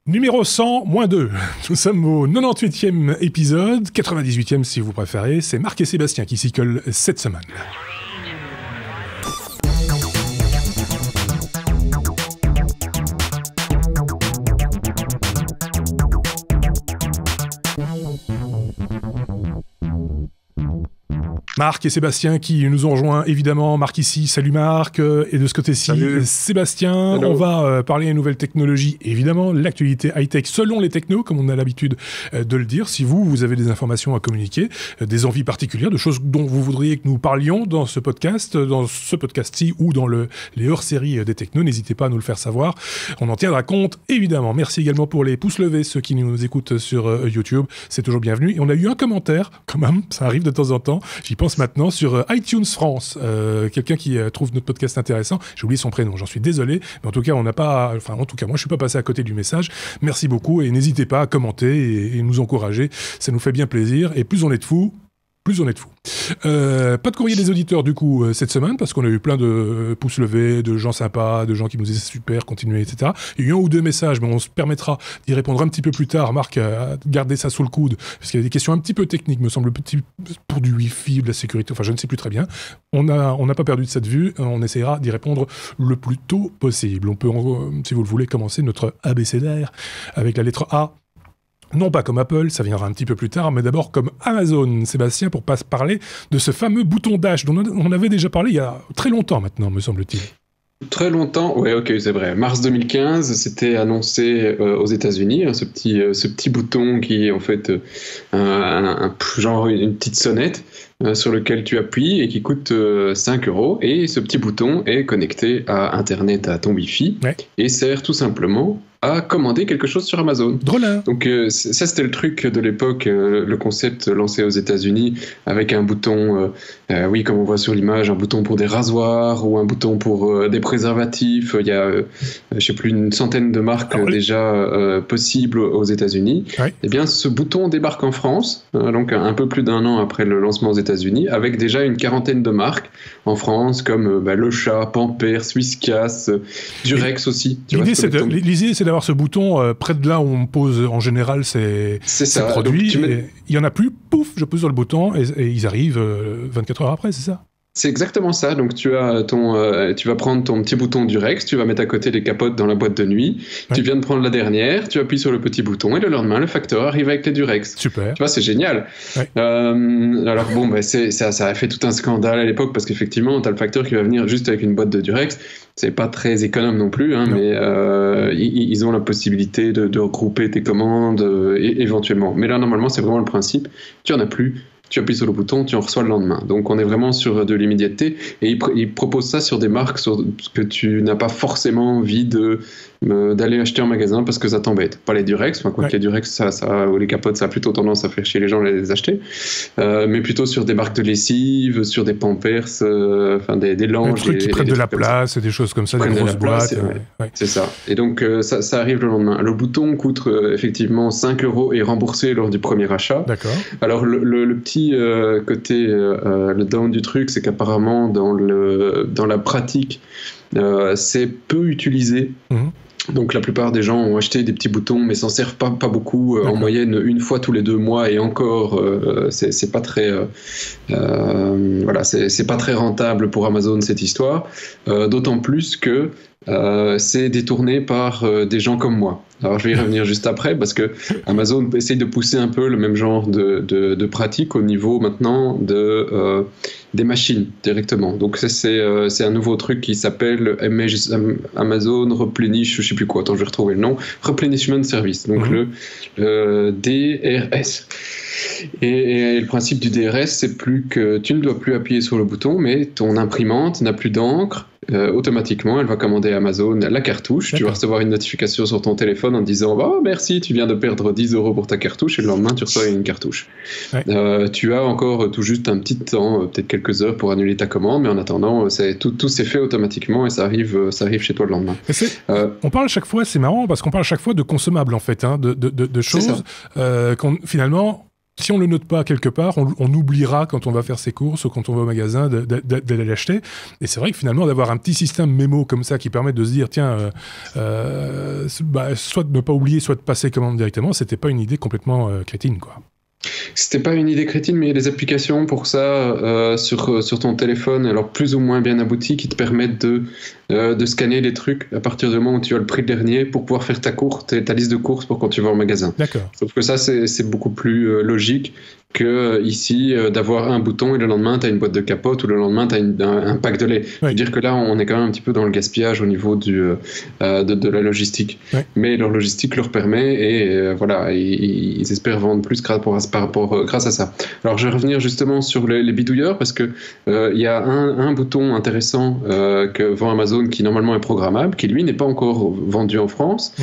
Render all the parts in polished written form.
Numéro 100, -2. Nous sommes au 98e épisode, 98e si vous préférez. C'est Marc et Sébastien qui s'y collent cette semaine. Marc et Sébastien qui nous ont rejoints, évidemment. Marc ici, salut Marc, et de ce côté-ci, salut. Sébastien. Hello. On va parler des nouvelles technologies, évidemment, l'actualité high-tech selon les technos, comme on a l'habitude de le dire. Si vous avez des informations à communiquer, des envies particulières, de choses dont vous voudriez que nous parlions dans ce podcast-ci ou dans les hors-séries des technos, n'hésitez pas à nous le faire savoir. On en tiendra compte, évidemment. Merci également pour les pouces levés, ceux qui nous écoutent sur YouTube. C'est toujours bienvenu. Et on a eu un commentaire, quand même, ça arrive de temps en temps. J'y pense maintenant sur iTunes France, quelqu'un qui trouve notre podcast intéressant. J'ai oublié son prénom, j'en suis désolé, mais en tout cas moi je suis pas passé à côté du message. Merci beaucoup et n'hésitez pas à commenter et nous encourager, ça nous fait bien plaisir. Et plus on est de fous, plus on est de fous. Pas de courrier des auditeurs du coup cette semaine parce qu'on a eu plein de pouces levés, de gens sympas, de gens qui nous disaient super, continuez, etc. Il y a eu un ou deux messages, mais on se permettra d'y répondre un petit peu plus tard. Marc a gardé ça sous le coude parce qu'il y a des questions un petit peu techniques, me semble, pour du Wi-Fi, de la sécurité, enfin je ne sais plus très bien. On n'a pas perdu de cette vue, on essaiera d'y répondre le plus tôt possible. On peut, si vous le voulez, commencer notre abécédaire avec la lettre A. Non pas comme Apple, ça viendra un petit peu plus tard, mais d'abord comme Amazon, Sébastien, pour pas se parler de ce fameux bouton Dash dont on avait déjà parlé il y a très longtemps maintenant, me semble-t-il. Très longtemps, ouais, ok, c'est vrai. Mars 2015, c'était annoncé aux États-Unis, hein, ce petit bouton qui est en fait genre une petite sonnette sur lequel tu appuies et qui coûte 5 €. Et ce petit bouton est connecté à Internet, à ton Wi-Fi, ouais. Et sert tout simplement à commander quelque chose sur Amazon. Drôle. Donc ça c'était le truc de l'époque, le concept lancé aux États-Unis avec un bouton, oui comme on voit sur l'image, un bouton pour des rasoirs ou un bouton pour des préservatifs. Il y a, je sais plus, une centaine de marques déjà possibles aux États-Unis. Ouais. Et bien ce bouton débarque en France, donc un peu plus d'1 an après le lancement aux États-Unis, avec déjà une quarantaine de marques en France comme Le Chat, Pampers, Whiskas, Durex aussi. L'idée c'est d'avoir ce bouton près de là où on pose en général ces produits. Il y en a plus, pouf, je pose sur le bouton et ils arrivent 24 heures après, c'est ça? C'est exactement ça. Donc tu vas prendre ton petit bouton Durex, tu vas mettre à côté les capotes dans la boîte de nuit. Ouais. Tu viens de prendre la dernière, tu appuies sur le petit bouton et le lendemain le facteur arrive avec les Durex. Super. Tu vois, c'est génial. Ouais. Alors bon, ça a fait tout un scandale à l'époque parce qu'effectivement, t'as le facteur qui va venir juste avec une boîte de Durex. C'est pas très économe non plus, hein, mais ils ont la possibilité de regrouper tes commandes éventuellement. Mais là, normalement, c'est vraiment le principe. Tu en as plus. Tu appuies sur le bouton, tu en reçois le lendemain. Donc on est vraiment sur de l'immédiateté et ils proposent ça sur des marques que tu n'as pas forcément envie d'aller acheter en magasin parce que ça t'embête. Pas les Durex, enfin, les Durex ou les capotes, ça a plutôt tendance à faire chier les gens de les acheter, mais plutôt sur des marques de lessive, sur des Pampers, enfin des langes. Des trucs qui prennent de la place et des choses comme ça, des grosses boîtes. C'est ça. Et donc ça arrive le lendemain. Le bouton coûte effectivement 5 € et remboursé lors du premier achat. D'accord. Alors le petit côté le down du truc, c'est qu'apparemment dans la pratique c'est peu utilisé. Donc la plupart des gens ont acheté des petits boutons mais s'en servent pas beaucoup, en moyenne une fois tous les 2 mois et encore c'est pas très c'est pas très rentable pour Amazon cette histoire, d'autant plus que c'est détourné par des gens comme moi. Alors je vais y revenir juste après parce que Amazon essaye de pousser un peu le même genre de pratique au niveau maintenant des machines directement. Donc c'est un nouveau truc qui s'appelle Amazon Replenish, je sais plus quoi, attends je vais retrouver le nom, Replenishment Service, donc le DRS. Et le principe du DRS, c'est plus que tu ne dois plus appuyer sur le bouton, mais ton imprimante n'a plus d'encre. Automatiquement, elle va commander à Amazon la cartouche. D'accord. Tu vas recevoir une notification sur ton téléphone en disant oh, merci, tu viens de perdre 10 € pour ta cartouche, et le lendemain, tu reçois une cartouche. Ouais. Tu as encore tout juste un petit temps, peut-être quelques heures pour annuler ta commande, mais en attendant, tout s'est fait automatiquement et ça arrive chez toi le lendemain. On parle chaque fois, c'est marrant, parce qu'on parle chaque fois de consommables en fait, hein, de choses finalement. si on le note pas quelque part, on oubliera quand on va faire ses courses ou quand on va au magasin d'aller l'acheter. Et c'est vrai que finalement, d'avoir un petit système mémo comme ça qui permet de se dire, tiens, soit de ne pas oublier, soit de passer commande directement, c'était pas une idée complètement crétine, quoi. C'était pas une idée crétine, mais il y a des applications pour ça sur ton téléphone, alors plus ou moins bien abouties, qui te permettent de scanner les trucs à partir du moment où tu as le prix dernier pour pouvoir faire ta liste de courses pour quand tu vas au magasin. D'accord. Sauf que ça, c'est beaucoup plus logique que ici d'avoir un bouton et le lendemain tu as une boîte de capote ou le lendemain tu as un pack de lait. Oui. Je veux dire que là on est quand même un petit peu dans le gaspillage au niveau de la logistique. Oui. Mais leur logistique leur permet et voilà, ils espèrent vendre plus grâce à ça. Alors je vais revenir justement sur les bidouilleurs parce que il y a un bouton intéressant que vend Amazon qui normalement est programmable, qui lui n'est pas encore vendu en France,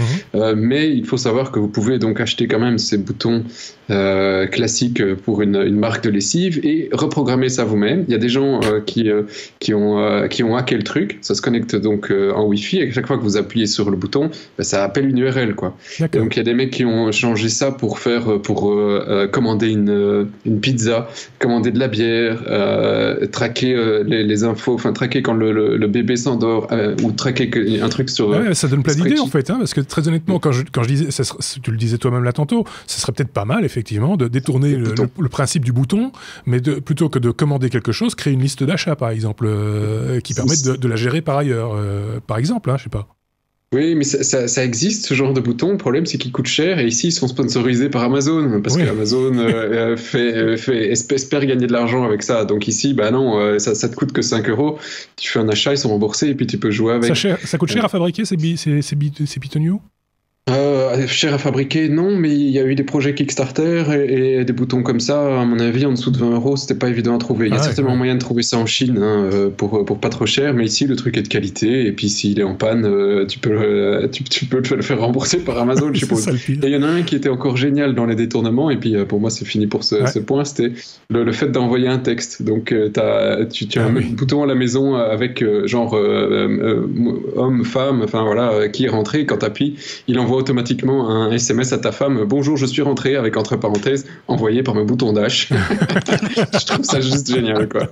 mais il faut savoir que vous pouvez donc acheter quand même ces boutons classiques pour une marque de lessive et reprogrammer ça vous-même. Il y a des gens qui ont hacké le truc. Ça se connecte donc en Wi-Fi et à chaque fois que vous appuyez sur le bouton, ça appelle une URL, quoi. Donc il y a des mecs qui ont changé ça pour commander une pizza, commander de la bière, traquer les infos, enfin traquer quand le bébé s'endort ou traquer un truc sur. Ouais, ça donne plein d'idées en fait, hein, parce que très honnêtement, quand je disais, tu le disais toi-même là tantôt, ça serait peut-être pas mal effectivement de détourner le principe du bouton, mais plutôt que de commander quelque chose, créer une liste d'achat par exemple, qui permette de la gérer par ailleurs, par exemple, hein, je sais pas. Oui, mais ça existe ce genre de bouton. Le problème, c'est qu'ils coûtent cher et ici, ils sont sponsorisés par Amazon parce qu'Amazon espère gagner de l'argent avec ça. Donc ici, bah non, ça te coûte que 5 €. Tu fais un achat, ils sont remboursés et puis tu peux jouer avec. Ça coûte cher à fabriquer ces pitonios ? Cher à fabriquer, non, mais il y a eu des projets Kickstarter et des boutons comme ça, à mon avis, en dessous de 20 €, c'était pas évident à trouver. Il y a certainement moyen de trouver ça en Chine pour pas trop cher, mais ici, le truc est de qualité, et puis s'il est en panne, tu peux le faire rembourser par Amazon, je suppose. Et il y en a un qui était encore génial dans les détournements, et puis pour moi, c'est fini pour ce point, c'était le fait d'envoyer un texte. Donc, tu as un bouton à la maison avec genre homme, femme, enfin voilà, qui est rentré, quand t'appuies, il envoie automatiquement un SMS à ta femme, bonjour, je suis rentré, avec entre parenthèses envoyé par mon bouton Dash. Je trouve ça juste génial, quoi.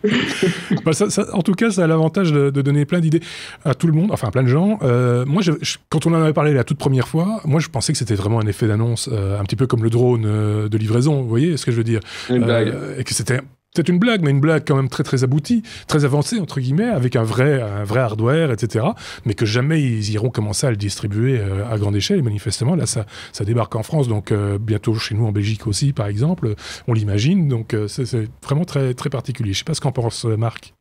En tout cas, ça a l'avantage de donner plein d'idées à tout le monde, enfin plein de gens. Moi, quand on en avait parlé la toute première fois, moi je pensais que c'était vraiment un effet d'annonce, un petit peu comme le drone de livraison, vous voyez ce que je veux dire, une blague. Et que c'était peut-être une blague, mais une blague quand même très très aboutie, très avancée entre guillemets, avec un vrai hardware, etc. Mais que jamais ils iront commencer à le distribuer à grande échelle. Et manifestement, là, ça débarque en France, donc bientôt chez nous en Belgique aussi, par exemple, on l'imagine. Donc c'est vraiment très très particulier. Je sais pas ce qu'en pense Marc.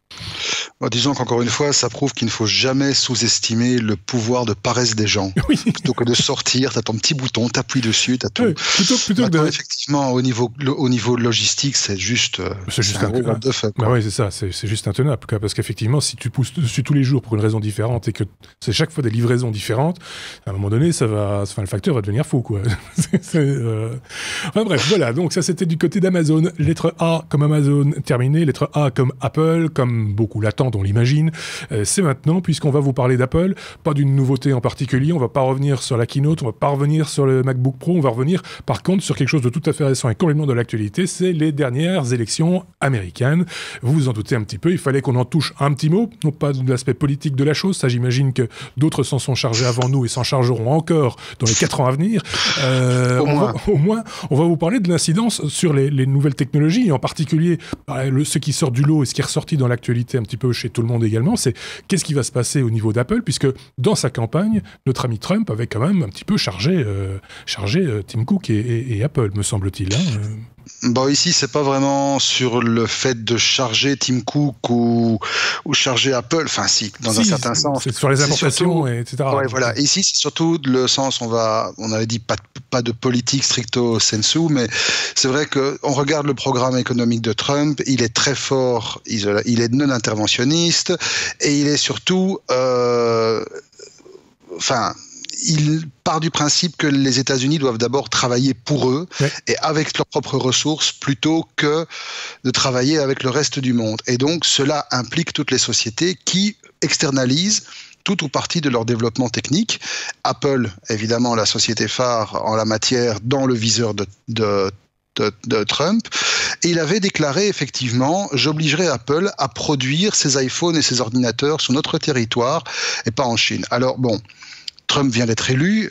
Bon, disons qu'encore une fois, ça prouve qu'il ne faut jamais sous-estimer le pouvoir de paresse des gens. Oui. Plutôt que de sortir, tu as ton petit bouton, tu appuies dessus, tu as tout. Plutôt que effectivement, au niveau logistique, c'est juste un gros what the fuck. Bah oui, c'est ça, c'est juste intenable. Parce qu'effectivement, si tu pousses dessus tous les jours pour une raison différente et que c'est chaque fois des livraisons différentes, à un moment donné, le facteur va devenir fou, quoi. Enfin bref, voilà. Donc ça, c'était du côté d'Amazon. Lettre A comme Amazon, terminé. Lettre A comme Apple, comme beaucoup l'attendent, on l'imagine. C'est maintenant, puisqu'on va vous parler d'Apple, pas d'une nouveauté en particulier, on va pas revenir sur la keynote, on va pas revenir sur le MacBook Pro, on va revenir par contre sur quelque chose de tout à fait récent et complètement de l'actualité, c'est les dernières élections américaines. Vous vous en doutez un petit peu, il fallait qu'on en touche un petit mot, non pas de l'aspect politique de la chose, ça j'imagine que d'autres s'en sont chargés avant nous et s'en chargeront encore dans les 4 ans à venir. Au moins, on va vous parler de l'incidence sur les nouvelles technologies, et en particulier ce qui sort du lot et ce qui est ressorti dans l'actualité un petit peu chez tout le monde également, c'est qu'est-ce qui va se passer au niveau d'Apple, puisque dans sa campagne, notre ami Trump avait quand même un petit peu chargé Tim Cook et Apple, me semble-t-il. Bon, ici, c'est pas vraiment sur le fait de charger Tim Cook ou charger Apple. Enfin, si, dans un certain sens. C'est sur les importations, etc. Ouais, voilà. Ici, c'est surtout le sens, on avait dit pas de politique stricto sensu, mais c'est vrai que on regarde le programme économique de Trump, il est très fort, il est non interventionniste, et il est surtout, il part du principe que les États-Unis doivent d'abord travailler pour eux et avec leurs propres ressources plutôt que de travailler avec le reste du monde. Et donc, cela implique toutes les sociétés qui externalisent tout ou partie de leur développement technique. Apple, évidemment, la société phare en la matière, dans le viseur de de Trump, et il avait déclaré effectivement « J'obligerai Apple à produire ses iPhones et ses ordinateurs sur notre territoire et pas en Chine ». Alors bon, Trump vient d'être élu,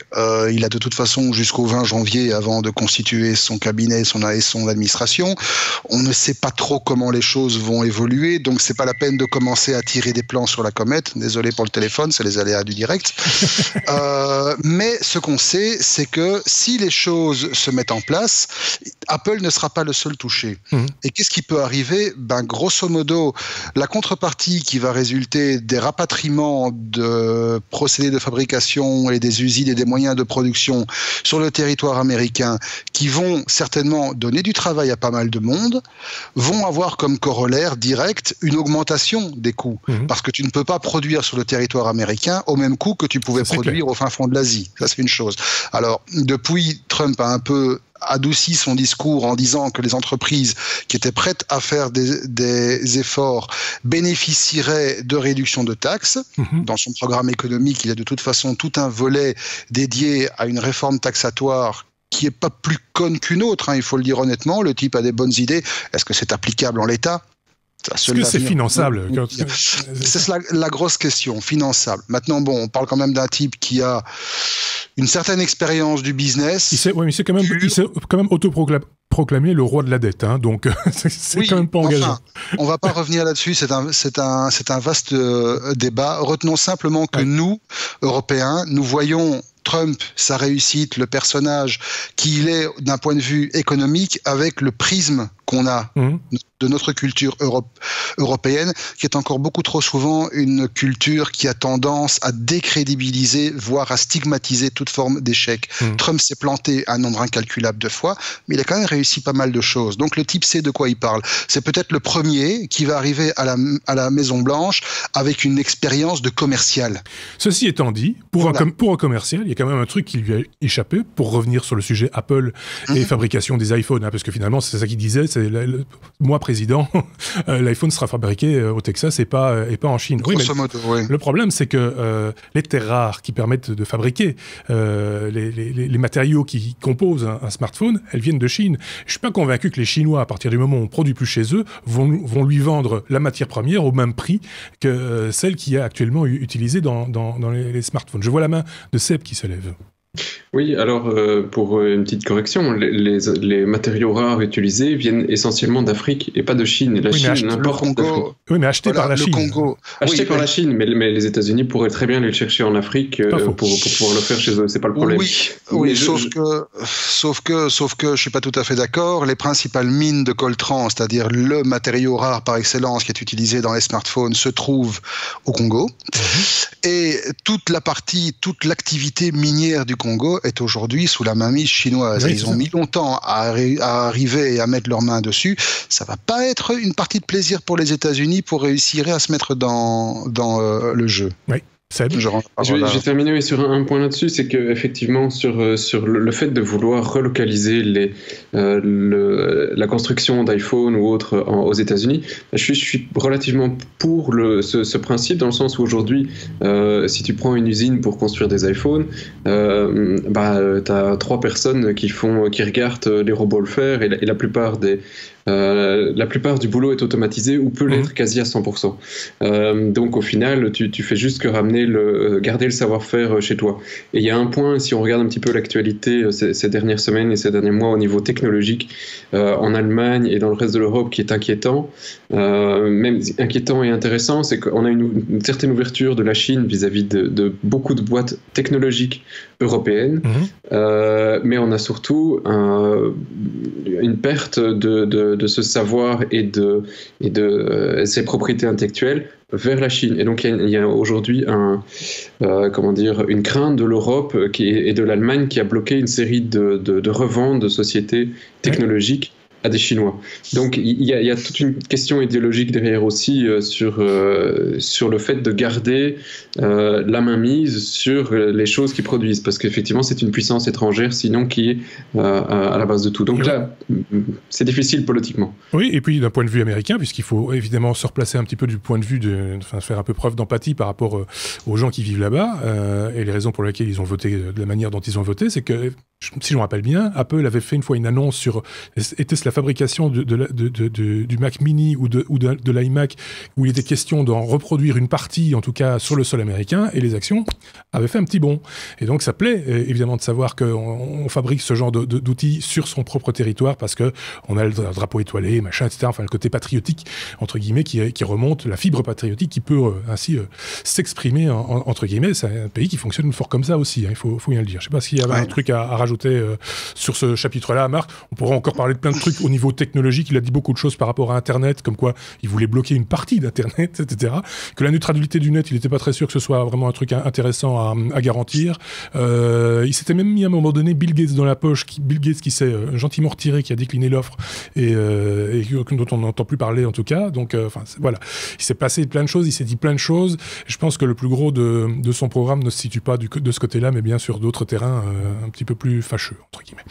il a de toute façon jusqu'au 20 janvier avant de constituer son cabinet et son administration. On ne sait pas trop comment les choses vont évoluer, donc c'est pas la peine de commencer à tirer des plans sur la comète. Désolé pour le téléphone, c'est les aléas du direct. Mais ce qu'on sait, c'est que si les choses se mettent en place, Apple ne sera pas le seul touché. Et qu'est-ce qui peut arriver ? Grosso modo, la contrepartie qui va résulter des rapatriements de procédés de fabrication et des usines et des moyens de production sur le territoire américain qui vont certainement donner du travail à pas mal de monde, vont avoir comme corollaire direct une augmentation des coûts. Parce que tu ne peux pas produire sur le territoire américain au même coût que tu pouvais produire au fin fond de l'Asie. Ça, c'est une chose. Alors, depuis, Trump a un peu adouci son discours en disant que les entreprises qui étaient prêtes à faire des efforts bénéficieraient de réductions de taxes. Dans son programme économique, il y a de toute façon tout un volet dédié à une réforme taxatoire qui n'est pas plus conne qu'une autre, il faut le dire honnêtement. Le type a des bonnes idées. Est-ce que c'est applicable en l'état ? Est-ce que c'est finançable ? C'est la grosse question, finançable. Maintenant, bon, on parle quand même d'un type qui a une certaine expérience du business. Il s'est quand même autoproclamé le roi de la dette, donc c'est quand même pas engageant. On va pas revenir là-dessus, c'est un vaste débat. Retenons simplement que nous, Européens, nous voyons Trump, sa réussite, le personnage qu'il est d'un point de vue économique avec le prisme qu'on a de notre culture européenne, qui est encore beaucoup trop souvent une culture qui a tendance à décrédibiliser, voire à stigmatiser toute forme d'échec. Trump s'est planté un nombre incalculable de fois, mais il a quand même réussi pas mal de choses. Donc le type sait de quoi il parle. C'est peut-être le premier qui va arriver à la Maison-Blanche avec une expérience de commercial. Ceci étant dit, pour un commercial, il y a quand même un truc qui lui a échappé, pour revenir sur le sujet Apple et fabrication des iPhones, parce que finalement, c'est ça qu'il disait, c'est moi président, l'iPhone sera fabriqué au Texas et pas en Chine. Le problème, c'est que les terres rares qui permettent de fabriquer les matériaux qui composent un smartphone, elles viennent de Chine. Je suis pas convaincu que les Chinois, à partir du moment où on produit plus chez eux, vont lui vendre la matière première au même prix que celle qui est actuellement utilisée dans les smartphones. Je vois la main de Seb qui se lève. Oui, alors pour une petite correction, les matériaux rares utilisés viennent essentiellement d'Afrique et pas de Chine. La Chine importe d'Afrique. Oui, mais achetés par la Chine. Achetés par la Chine, mais les États-Unis pourraient très bien les chercher en Afrique pour pouvoir le faire chez eux. C'est pas le problème. Oui, sauf que je suis pas tout à fait d'accord. Les principales mines de coltan, c'est-à-dire le matériau rare par excellence qui est utilisé dans les smartphones, se trouvent au Congo. Et toute l'activité minière du Congo est aujourd'hui sous la mainmise chinoise. Ils ont mis longtemps à arriver et à mettre leurs mains dessus. Ça va pas être une partie de plaisir pour les États-Unis pour réussir à se mettre dans le jeu. Oui. Je vais terminer sur un point là-dessus, c'est qu'effectivement sur le fait de vouloir relocaliser la construction d'iPhone ou autre aux États-Unis, je suis relativement pour ce principe, dans le sens où aujourd'hui, si tu prends une usine pour construire des iPhones, t'as 3 personnes qui regardent les robots le faire, et la plupart du boulot est automatisé ou peut l'être quasi à 100%. Donc au final, tu fais juste que garder le savoir-faire chez toi. Et il y a un point, si on regarde un petit peu l'actualité ces dernières semaines et ces derniers mois au niveau technologique, en Allemagne et dans le reste de l'Europe, qui est inquiétant, même inquiétant et intéressant, c'est qu'on a une certaine ouverture de la Chine vis-à-vis de beaucoup de boîtes technologiques européennes, mais on a surtout une perte de ce savoir et de ses propriétés intellectuelles vers la Chine. Et donc il y a aujourd'hui une crainte de l'Europe et de l'Allemagne qui a bloqué une série de reventes de sociétés technologiques à des Chinois. Donc il y a toute une question idéologique derrière aussi sur le fait de garder la mainmise sur les choses qu'ils produisent, parce qu'effectivement c'est une puissance étrangère sinon qui est à la base de tout. Donc là, c'est difficile politiquement. Oui, et puis d'un point de vue américain, puisqu'il faut évidemment se replacer un petit peu du point de vue faire un peu preuve d'empathie par rapport aux gens qui vivent là-bas, et les raisons pour lesquelles ils ont voté de la manière dont ils ont voté, c'est que, si je me rappelle bien, Apple avait fait une fois une annonce sur était-ce la fabrication du Mac Mini ou de l'iMac, où il était question d'en reproduire une partie, en tout cas sur le sol américain, et les actions avaient fait un petit bond. Et donc ça plaît évidemment de savoir qu'on fabrique ce genre d'outils sur son propre territoire, parce que on a le drapeau étoilé, machin, etc. Enfin, le côté patriotique, entre guillemets, qui remonte, la fibre patriotique qui peut ainsi s'exprimer, entre guillemets. C'est un pays qui fonctionne fort comme ça aussi, hein, il faut bien le dire. Je ne sais pas s'il y avait un truc à rajouter sur ce chapitre-là, Marc. On pourrait encore parler de plein de trucs au niveau technologique. Il a dit beaucoup de choses par rapport à Internet, comme quoi il voulait bloquer une partie d'Internet, etc. Que la neutralité du net, il n'était pas très sûr que ce soit vraiment un truc intéressant à garantir. Il s'était même mis à un moment donné Bill Gates dans la poche, Bill Gates qui s'est gentiment retiré, qui a décliné l'offre et dont on n'entend plus parler en tout cas. Donc voilà, il s'est passé plein de choses, il s'est dit plein de choses. Je pense que le plus gros de son programme ne se situe pas de ce côté-là, mais bien sur d'autres terrains un petit peu plus fâcheux, entre guillemets.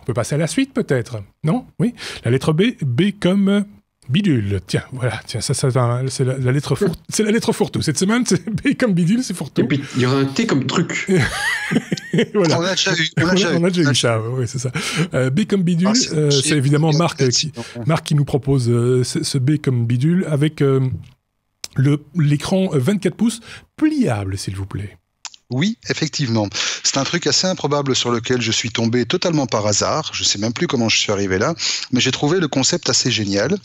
On peut passer à la suite peut-être, non? Oui. La lettre B, B comme bidule. Tiens, voilà, ça c'est la lettre c'est la lettre fourre-tout. Cette semaine, c'est B comme bidule, c'est fourre-tout. Et puis il y aura un T comme truc. Voilà. On a déjà eu ça, oui, c'est ça. B comme bidule, c'est évidemment Marc qui nous propose ce B comme bidule avec l'écran 24 pouces pliable, s'il vous plaît. Oui, effectivement. C'est un truc assez improbable sur lequel je suis tombé totalement par hasard. Je ne sais même plus comment je suis arrivé là, mais j'ai trouvé le concept assez génial.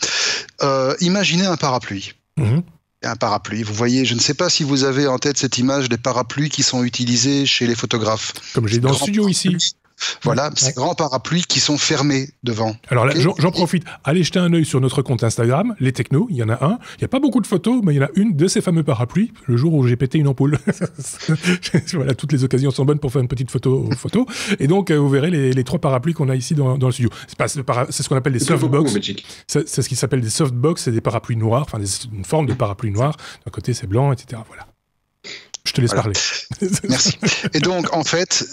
Imaginez un parapluie. Mmh. Un parapluie. Vous voyez, je ne sais pas si vous avez en tête cette image des parapluies qui sont utilisés chez les photographes. Comme j'ai dans le studio ici. Voilà, ces grands parapluies qui sont fermés devant. Alors là, j'en profite. Allez jeter un œil sur notre compte Instagram, les technos, il y en a un. Il n'y a pas beaucoup de photos, mais il y en a une de ces fameux parapluies, le jour où j'ai pété une ampoule. Voilà, toutes les occasions sont bonnes pour faire une petite photo. Et donc, vous verrez les 3 parapluies qu'on a ici dans le studio. C'est ce qu'on appelle des softbox. C'est ce qui s'appelle des softbox, c'est des parapluies noirs, enfin une forme de parapluie noire. D'un côté, c'est blanc, etc. Voilà. Je te laisse parler. Merci. Et donc, en fait,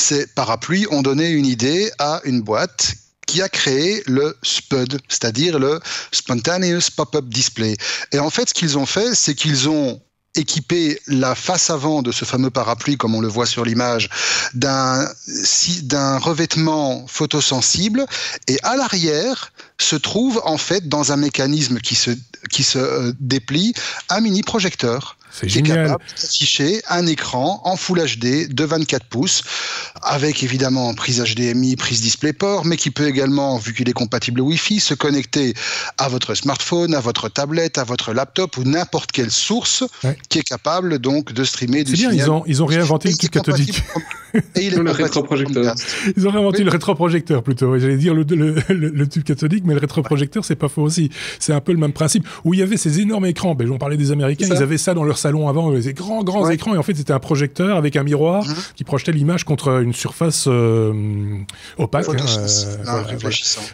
ces parapluies ont donné une idée à une boîte qui a créé le SPUD, c'est-à-dire le Spontaneous Pop-Up Display. Et en fait, ce qu'ils ont fait, c'est qu'ils ont équipé la face avant de ce fameux parapluie, comme on le voit sur l'image, d'un revêtement photosensible, et à l'arrière se trouve en fait, dans un mécanisme qui se déplie, un mini projecteur. Qui est capable d'afficher un écran en Full HD de 24 pouces, avec évidemment prise HDMI, prise DisplayPort, mais qui peut également, vu qu'il est compatible Wi-Fi, se connecter à votre smartphone, à votre tablette, à votre laptop ou n'importe quelle source qui est capable donc de streamer du signal. C'est bien, ils ont réinventé le tube cathodique. Et il est le rétroprojecteur. Ils ont réinventé le rétroprojecteur plutôt. J'allais dire le tube cathodique, mais le rétroprojecteur, c'est pas faux aussi. C'est un peu le même principe. Où il y avait ces énormes écrans. Ben, on parlait des Américains, ils avaient ça dans leur salon avant, des grands écrans, et en fait c'était un projecteur avec un miroir qui projetait l'image contre une surface opaque,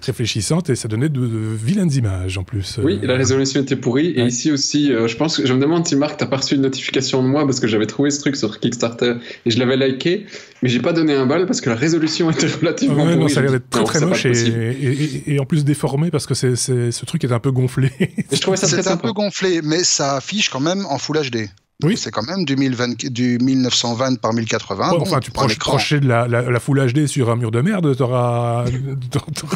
réfléchissante, et ça donnait de vilaines images en plus. Oui, la résolution était pourrie, et ici aussi, je me demande si Marc, t'as pas reçu une notification de moi, parce que j'avais trouvé ce truc sur Kickstarter, et je l'avais liké, mais j'ai pas donné un bal parce que la résolution était relativement pourrie. Non, ça a l'air d'être très moche, et en plus déformé, parce que ce truc est un peu gonflé. Et je trouvais ça très sympa. C'est un peu gonflé, mais ça affiche quand même en Full HD. Oui. C'est quand même du 1920 par 1080. Ouais, enfin, tu projeter de la Full HD sur un mur de merde, t'auras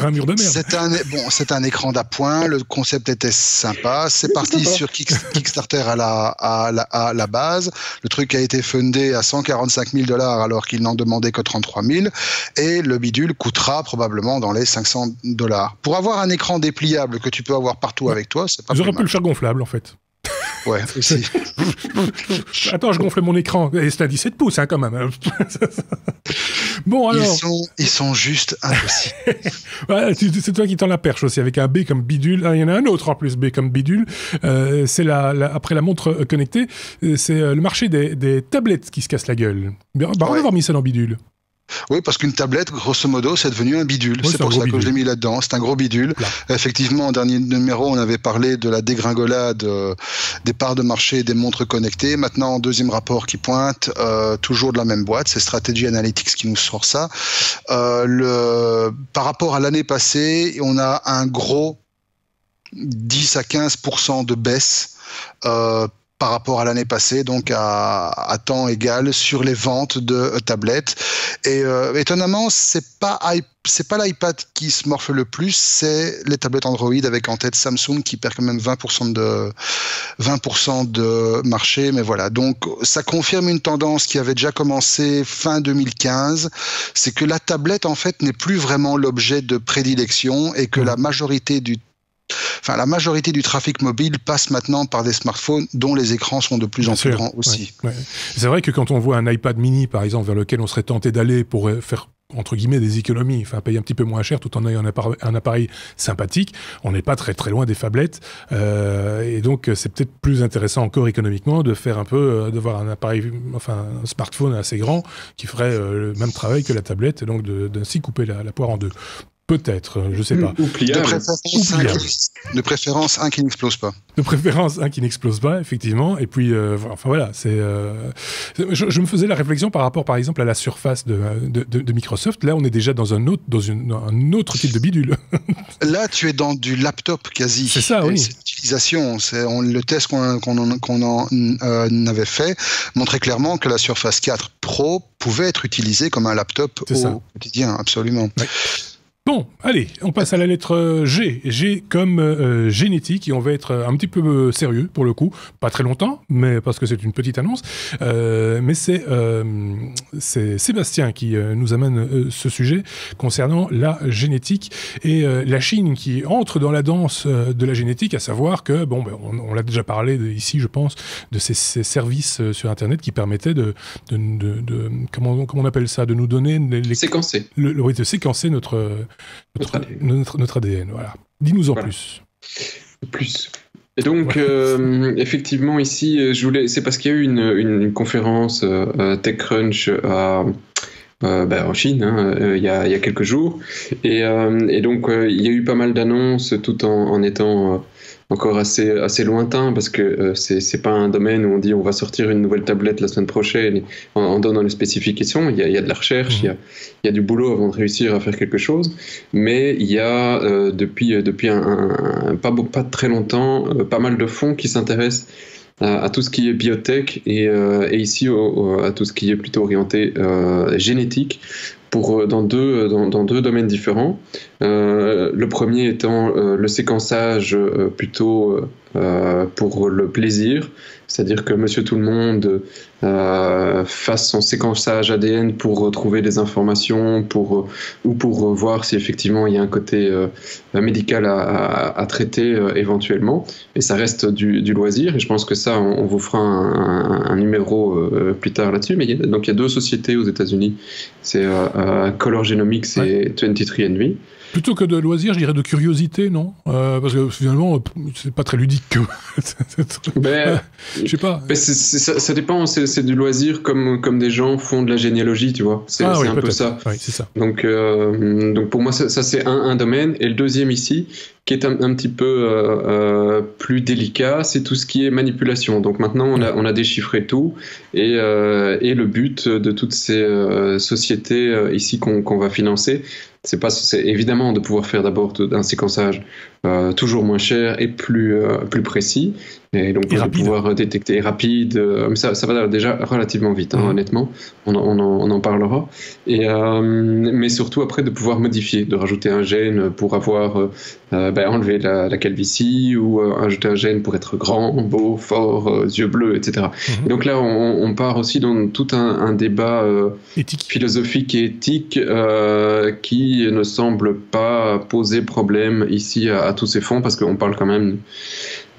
un mur de merde. C'est un écran d'appoint, le concept était sympa. C'est parti sur Kickstarter à la base. Le truc a été fundé à $145 000 alors qu'il n'en demandait que 33 000. Et le bidule coûtera probablement dans les $500. Pour avoir un écran dépliable que tu peux avoir partout avec toi, c'est pas Ils auraient pu le faire gonflable en fait. Ouais, aussi. Attends, je gonfle mon écran. Et c'est à 17 pouces, hein, quand même. Bon, alors. Ils sont juste impossibles. Ouais, c'est toi qui tends la perche aussi, avec un B comme bidule. Il y en a un autre en plus, B comme bidule. C'est après la montre connectée, c'est le marché des tablettes qui se casse la gueule. Bravo d'avoir mis ça dans bidule. Oui, parce qu'une tablette, grosso modo, c'est devenu un bidule. Oui, c'est pour ça que je l'ai mis là-dedans. C'est un gros bidule. Là. Effectivement, en dernier numéro, on avait parlé de la dégringolade des parts de marché des montres connectées. Maintenant, deuxième rapport qui pointe, toujours de la même boîte, c'est Strategy Analytics qui nous sort ça. Par rapport à l'année passée, on a un gros 10 à 15% de baisse par rapport à l'année passée, donc à temps égal sur les ventes de tablettes. Et étonnamment, c'est pas l'iPad qui se morfle le plus, c'est les tablettes Android, avec en tête Samsung qui perd quand même 20% de marché. Mais voilà, donc ça confirme une tendance qui avait déjà commencé fin 2015, c'est que la tablette en fait n'est plus vraiment l'objet de prédilection et que la majorité du trafic mobile passe maintenant par des smartphones dont les écrans sont de plus en plus grands aussi. Ouais. C'est vrai que quand on voit un iPad mini, par exemple, vers lequel on serait tenté d'aller pour faire entre guillemets des économies, enfin payer un petit peu moins cher tout en ayant un appareil sympathique, on n'est pas très très loin des phablettes, et donc c'est peut-être plus intéressant encore économiquement de faire un peu, de voir un smartphone assez grand qui ferait le même travail que la tablette, et donc d'ainsi couper la poire en deux. Peut-être, je sais pas. Ou pliable. De préférence, un qui n'explose pas. De préférence, un qui n'explose pas, effectivement. Et puis, voilà, je me faisais la réflexion par rapport, par exemple, à la Surface de Microsoft. Là, on est déjà dans un autre type de bidule. Là, tu es dans du laptop quasi. C'est ça, oui. C'est l'utilisation. Le test qu'on en avait fait montrait clairement que la Surface 4 Pro pouvait être utilisée comme un laptop au quotidien, absolument. Ouais. Bon, allez, on passe à la lettre G. G comme génétique, et on va être un petit peu sérieux pour le coup. Pas très longtemps, mais parce que c'est une petite annonce. Mais c'est Sébastien qui nous amène ce sujet concernant la génétique et la Chine qui entre dans la danse de la génétique, à savoir que, on l'a déjà parlé ici, je pense, de ces services sur Internet qui permettaient de comment on appelle ça, de nous donner séquencer. De séquencer notre ADN, voilà. Dis-nous en plus. Et donc, effectivement, ici, c'est parce qu'il y a eu une conférence TechCrunch en Chine, il y a quelques jours, et donc il y a eu pas mal d'annonces tout en étant encore assez lointain, parce que c'est pas un domaine où on dit on va sortir une nouvelle tablette la semaine prochaine en donnant les spécifications. Il y a de la recherche, il y a du boulot avant de réussir à faire quelque chose, mais il y a depuis pas très longtemps pas mal de fonds qui s'intéressent à tout ce qui est biotech et ici à tout ce qui est plutôt orienté génétique, dans deux domaines différents. Le premier étant le séquençage plutôt pour le plaisir, c'est-à-dire que Monsieur Tout-le-Monde fasse son séquençage ADN pour retrouver des informations, ou pour voir si effectivement il y a un côté médical à traiter éventuellement. Et ça reste du loisir, et je pense que ça, on vous fera un numéro plus tard là-dessus. Mais il y a deux sociétés aux États-Unis, c'est Color Genomics et 23andMe. Plutôt que de loisir, je dirais de curiosité, non parce que finalement, c'est pas très ludique. Je sais pas. Ça dépend, c'est du loisir comme des gens font de la généalogie, tu vois. C'est un peu ça. Oui, c'est ça. Donc pour moi, ça c'est un domaine. Et le deuxième ici, qui est un petit peu plus délicat, c'est tout ce qui est manipulation. Donc maintenant, on a déchiffré tout, et le but de toutes ces sociétés ici qu'on va financer, c'est évidemment de pouvoir faire d'abord un séquençage toujours moins cher et plus précis, et donc de pouvoir détecter rapide, mais ça va déjà relativement vite, honnêtement, on en parlera, mais surtout après de pouvoir modifier, de rajouter un gène pour avoir enlever la calvitie, ou ajouter un gène pour être grand, beau, fort, yeux bleus, etc. Et donc là on part aussi dans tout un débat philosophique et éthique qui ne semble pas poser problème ici à tous ces fonds, parce qu'on parle quand même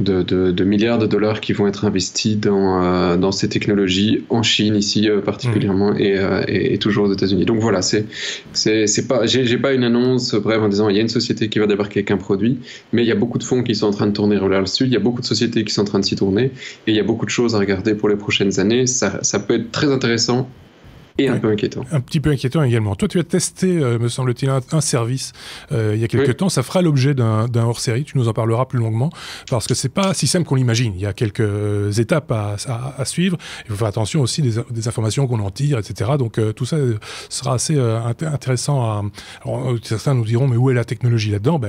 de milliards de dollars qui vont être investis dans ces technologies en Chine ici particulièrement, et toujours aux États-Unis. Donc voilà, j'ai pas une annonce brève en disant il y a une société qui va débarquer avec un produit, mais il y a beaucoup de fonds qui sont en train de tourner là-dessus, il y a beaucoup de sociétés qui sont en train de s'y tourner, et il y a beaucoup de choses à regarder pour les prochaines années. Ça peut être très intéressant et un peu inquiétant. Un petit peu inquiétant également. Toi, tu as testé, me semble-t-il, un service il y a quelques temps. Ça fera l'objet d'un hors-série. Tu nous en parleras plus longuement parce que c'est pas si simple qu'on l'imagine. Il y a quelques étapes à suivre. Il faut faire attention aussi des informations qu'on en tire, etc. Donc tout ça sera assez intéressant. Alors, certains nous diront, mais où est la technologie là-dedans?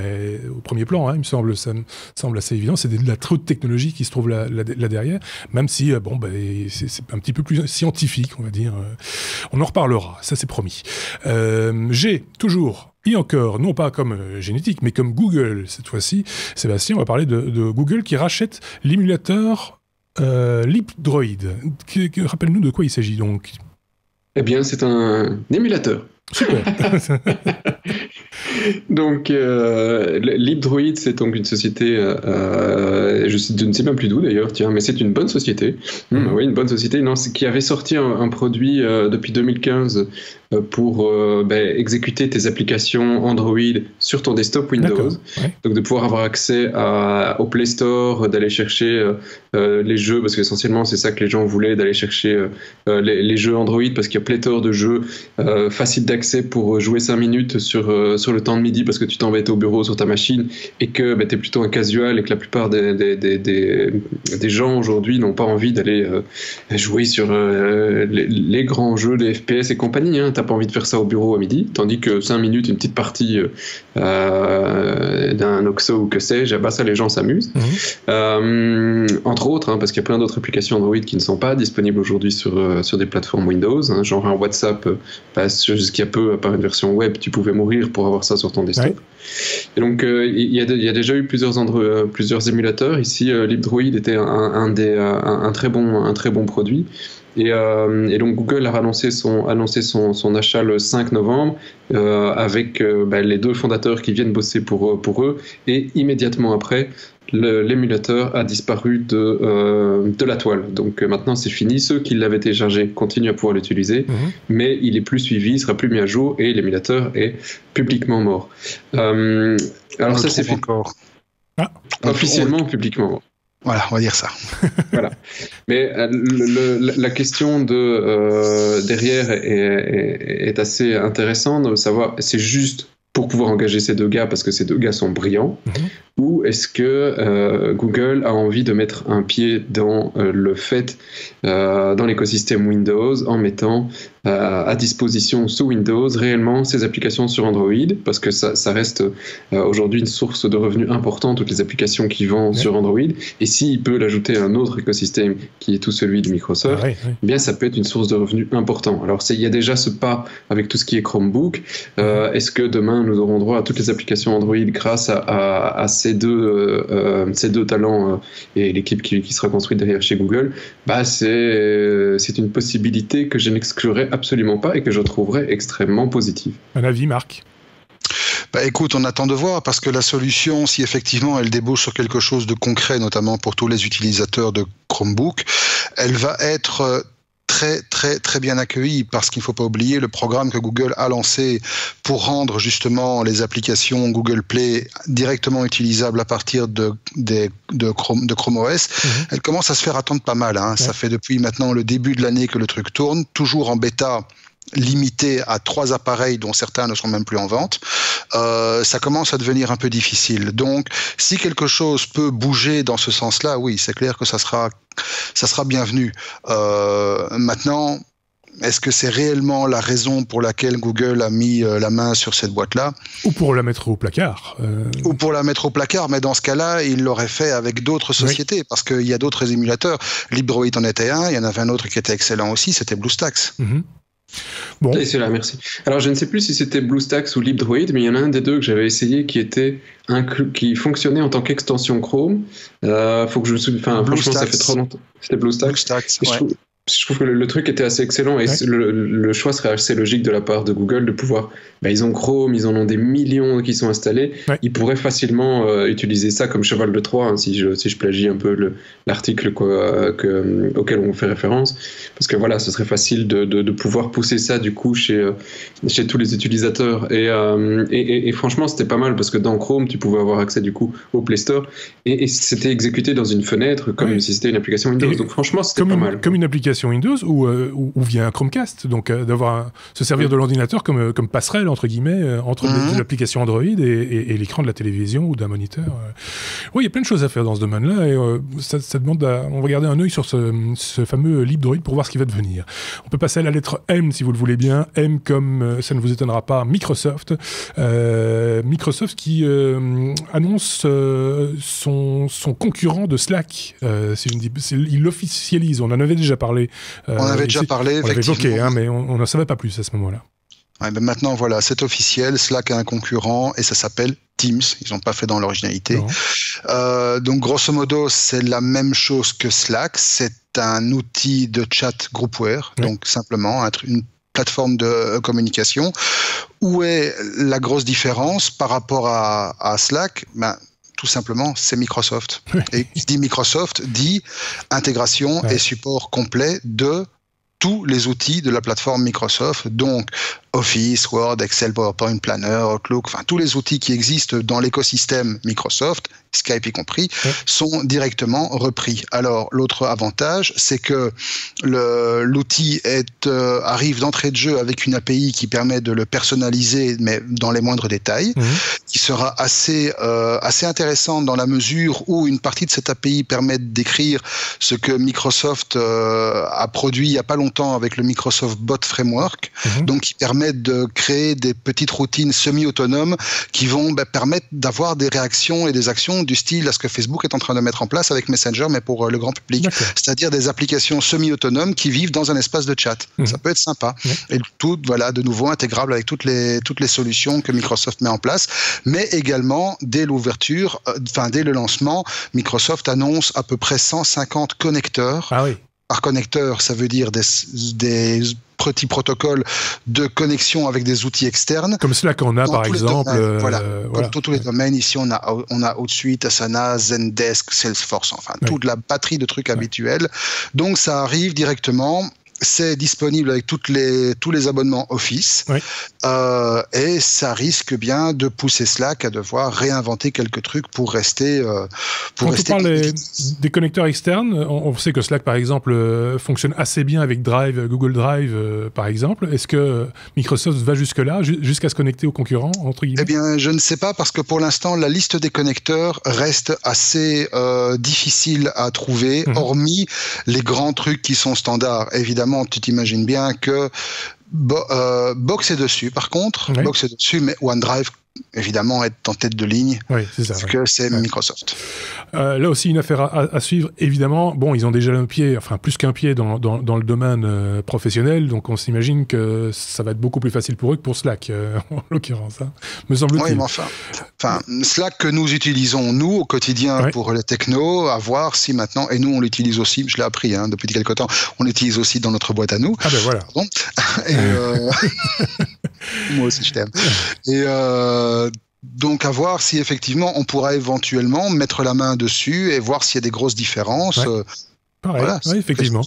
Au premier plan, hein, ça me semble assez évident. C'est de la trop de technologie qui se trouve là derrière, même si c'est un petit peu plus scientifique, on va dire. On en reparlera, ça c'est promis. J'ai toujours et encore, non pas comme Génétique, mais comme Google cette fois-ci. Sébastien, on va parler de Google qui rachète l'émulateur LibDroid. Rappelle-nous de quoi il s'agit donc. Eh bien, c'est un émulateur. Super. Donc, LibDroid, c'est donc une société, je ne sais même plus d'où d'ailleurs, tiens, mais c'est une bonne société. Oui, une bonne société, qui avait sorti un produit depuis 2015 pour exécuter tes applications Android sur ton desktop Windows. Ouais. Donc, de pouvoir avoir accès au Play Store, d'aller chercher les jeux, parce qu'essentiellement, c'est ça que les gens voulaient, d'aller chercher les jeux Android, parce qu'il y a pléthore de jeux faciles d'accès pour jouer 5 minutes sur le temps de midi parce que tu t'embêtes au bureau sur ta machine et que tu es plutôt un casual et que la plupart des gens aujourd'hui n'ont pas envie d'aller jouer sur les grands jeux, les FPS et compagnie. Hein. T'as pas envie de faire ça au bureau à midi, tandis que 5 minutes, une petite partie d'un Oxo ou que sais-je, ça les gens s'amusent. Entre autres, hein, parce qu'il y a plein d'autres applications Android qui ne sont pas disponibles aujourd'hui sur des plateformes Windows, hein, genre un WhatsApp, jusqu'à peu, par une version web, tu pouvais mourir pour avoir ça sur ton desktop. Ouais. Et donc, il y a déjà eu plusieurs émulateurs. Ici, LibDroid était un très bon produit. Et donc Google a annoncé son achat le 5 novembre avec les 2 fondateurs qui viennent bosser pour eux. Et immédiatement après, l'émulateur a disparu de la toile. Donc maintenant c'est fini. Ceux qui l'avaient téléchargé continuent à pouvoir l'utiliser, mais il est plus suivi, il sera plus mis à jour et l'émulateur est publiquement mort. Alors ça c'est fait encore. Officiellement publiquement mort. Voilà, on va dire ça. Voilà. Mais la question derrière est assez intéressante de savoir, c'est juste pour pouvoir engager ces 2 gars parce que ces 2 gars sont brillants, ou est-ce que Google a envie de mettre un pied dans dans l'écosystème Windows en mettant à disposition sous Windows réellement ces applications sur Android, parce que ça reste aujourd'hui une source de revenus importante, toutes les applications qui vendent sur Android, et s'il peut l'ajouter à un autre écosystème qui est tout celui de Microsoft, eh bien ça peut être une source de revenus important. Alors il y a déjà ce pas avec tout ce qui est Chromebook. Est-ce que demain nous aurons droit à toutes les applications Android grâce à ces deux talents et l'équipe qui sera construite derrière chez Google? C'est une possibilité que je n'exclurais absolument pas et que je trouverais extrêmement positive. Un avis, Marc? Écoute, on attend de voir, parce que la solution, si effectivement elle débouche sur quelque chose de concret, notamment pour tous les utilisateurs de Chromebook, elle va être très très très bien accueilli, parce qu'il ne faut pas oublier le programme que Google a lancé pour rendre justement les applications Google Play directement utilisables à partir de Chrome OS. Elle commence à se faire attendre pas mal. Hein. Ça fait depuis maintenant le début de l'année que le truc tourne, toujours en bêta, limité à 3 appareils dont certains ne sont même plus en vente. Ça commence à devenir un peu difficile. Donc, si quelque chose peut bouger dans ce sens-là, oui, c'est clair que ça sera bienvenu. Maintenant, est-ce que c'est réellement la raison pour laquelle Google a mis la main sur cette boîte-là? Ou pour la mettre au placard. Ou pour la mettre au placard, mais dans ce cas-là, il l'aurait fait avec d'autres sociétés, parce qu'il y a d'autres émulateurs. LibDroid en était un, il y en avait un autre qui était excellent aussi, c'était BlueStacks. Bon. Et c'est là, merci. Alors, je ne sais plus si c'était BlueStacks ou LibDroid, mais il y en a un des 2 que j'avais essayé qui fonctionnait en tant qu'extension Chrome. Faut que je me souvienne. Franchement, ça fait trop longtemps. C'était BlueStacks. Je trouve que le truc était assez excellent et le choix serait assez logique de la part de Google de pouvoir. Ils ont Chrome, ils en ont des millions qui sont installés. Ils pourraient facilement utiliser ça comme cheval de Troie, hein, si je plagie un peu l'article auquel on fait référence. Parce que voilà, ce serait facile de pouvoir pousser ça du coup chez tous les utilisateurs. Et franchement, c'était pas mal parce que dans Chrome, tu pouvais avoir accès du coup au Play Store et c'était exécuté dans une fenêtre comme si c'était une application Windows. Donc franchement, c'était pas mal. Comme une application application Windows ou via un Chromecast, donc se servir de l'ordinateur comme passerelle entre guillemets entre l'application Android et l'écran de la télévision ou d'un moniteur. Oui, il y a plein de choses à faire dans ce domaine-là et ça demande on va garder un œil sur ce fameux LibDroid pour voir ce qui va devenir. On peut passer à la lettre M si vous le voulez bien. M comme ça ne vous étonnera pas, Microsoft. Microsoft qui annonce son concurrent de Slack. Il l'officialise. On en avait déjà parlé. On avait déjà parlé, effectivement. On l'avait évoqué, mais on n'en savait pas plus à ce moment-là. Ouais, ben maintenant, voilà, c'est officiel. Slack a un concurrent et ça s'appelle Teams. Ils n'ont pas fait dans l'originalité. Donc, grosso modo, c'est la même chose que Slack. C'est un outil de chat groupware. Ouais. Donc, simplement, une plateforme de communication. Où est la grosse différence par rapport à Slack? Tout simplement, c'est Microsoft. Et qui dit Microsoft dit intégration et support complet de tous les outils de la plateforme Microsoft, donc Office, Word, Excel, PowerPoint, Planner, Outlook, enfin tous les outils qui existent dans l'écosystème Microsoft, Skype y compris, sont directement repris. Alors l'autre avantage, c'est que l'outil arrive d'entrée de jeu avec une API qui permet de le personnaliser, mais dans les moindres détails, qui sera assez intéressante dans la mesure où une partie de cette API permet d'écrire ce que Microsoft a produit il n'y a pas longtemps avec le Microsoft Bot Framework, donc qui permet de créer des petites routines semi-autonomes qui vont permettre d'avoir des réactions et des actions du style à ce que Facebook est en train de mettre en place avec Messenger, mais pour le grand public. C'est-à-dire des applications semi-autonomes qui vivent dans un espace de chat. Ça peut être sympa. Et tout, voilà, de nouveau intégrable avec toutes les solutions que Microsoft met en place, mais également dès l'ouverture, dès le lancement, Microsoft annonce à peu près 150 connecteurs. Ah oui. Par connecteur, ça veut dire des petits protocoles de connexion avec des outils externes. Comme cela qu'on a, par exemple. Comme tous les domaines. Ici, on a OutSuite, Asana, Zendesk, Salesforce, enfin, toute la batterie de trucs habituels. Donc, ça arrive directement. C'est disponible avec tous les abonnements Office et ça risque bien de pousser Slack à devoir réinventer quelques trucs pour rester. Quand on parle des connecteurs externes, on sait que Slack par exemple fonctionne assez bien avec Drive, Google Drive par exemple. Est-ce que Microsoft va jusque-là, jusqu'à se connecter aux concurrents entre guillemets ? Eh bien, je ne sais pas parce que pour l'instant la liste des connecteurs reste assez difficile à trouver, hormis les grands trucs qui sont standards. Évidemment, tu t'imagines bien que Box est dessus, par contre. Box est dessus, mais OneDrive, évidemment, est en tête de ligne. Oui, c'est ça. Parce que c'est Microsoft. Là aussi, une affaire à suivre. Évidemment, bon, ils ont déjà un pied, enfin plus qu'un pied dans le domaine professionnel, donc on s'imagine que ça va être beaucoup plus facile pour eux que pour Slack, en l'occurrence, me semble-t-il. Oui, mais enfin, Slack que nous utilisons, nous, au quotidien pour les technos, à voir si maintenant, et nous, on l'utilise aussi, je l'ai appris depuis quelque temps, on l'utilise aussi dans notre boîte à nous. Ah ben voilà. Pardon. Et moi aussi, je t'aime. Et donc, à voir si effectivement on pourra éventuellement mettre la main dessus et voir s'il y a des grosses différences. Pareil, oui, effectivement.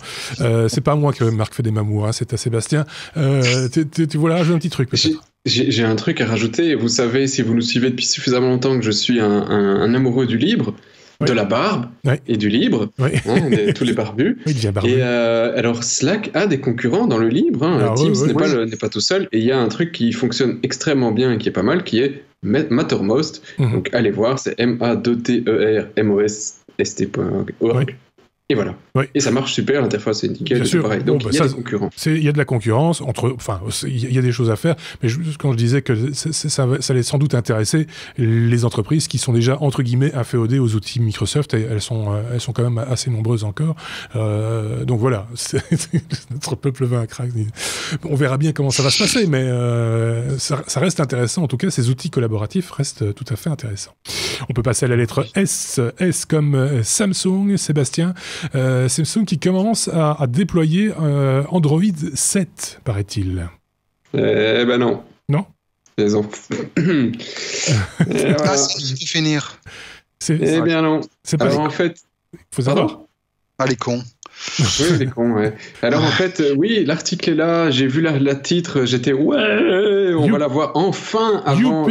C'est pas moi que Marc fait des mamours, c'est à Sébastien. Tu voulais rajouter un petit truc peut-être ? J'ai un truc à rajouter. Vous savez, si vous nous suivez depuis suffisamment longtemps, que je suis un amoureux du libre. De la barbe et du libre, tous les barbus. Oui, et alors Slack a des concurrents dans le libre. Teams n'est pas tout seul. Et il y a un truc qui fonctionne extrêmement bien et qui est pas mal, qui est Mattermost. Donc allez voir, c'est MATERMOST.org. Et voilà. Et ça marche super, l'interface est nickel, c'est pareil. Donc il y a des concurrents. Il y a de la concurrence, il y a des choses à faire, mais quand je disais que ça allait sans doute intéresser les entreprises qui sont déjà, entre guillemets, inféodées aux outils Microsoft, elles sont quand même assez nombreuses encore. Donc voilà, notre peuple vaincra. On verra bien comment ça va se passer, mais ça reste intéressant. En tout cas, ces outils collaboratifs restent tout à fait intéressants. On peut passer à la lettre S. S comme Samsung, Sébastien. Samsung qui commence à déployer Android 7, paraît-il. Eh ben non. Non ? Les enfants. Voilà. C'est pour finir. Eh bien non. Alors en fait... Il faut savoir. Les cons. Oui, les cons, Alors en fait, oui, l'article est là, j'ai vu la titre, j'étais on va la voir enfin avant...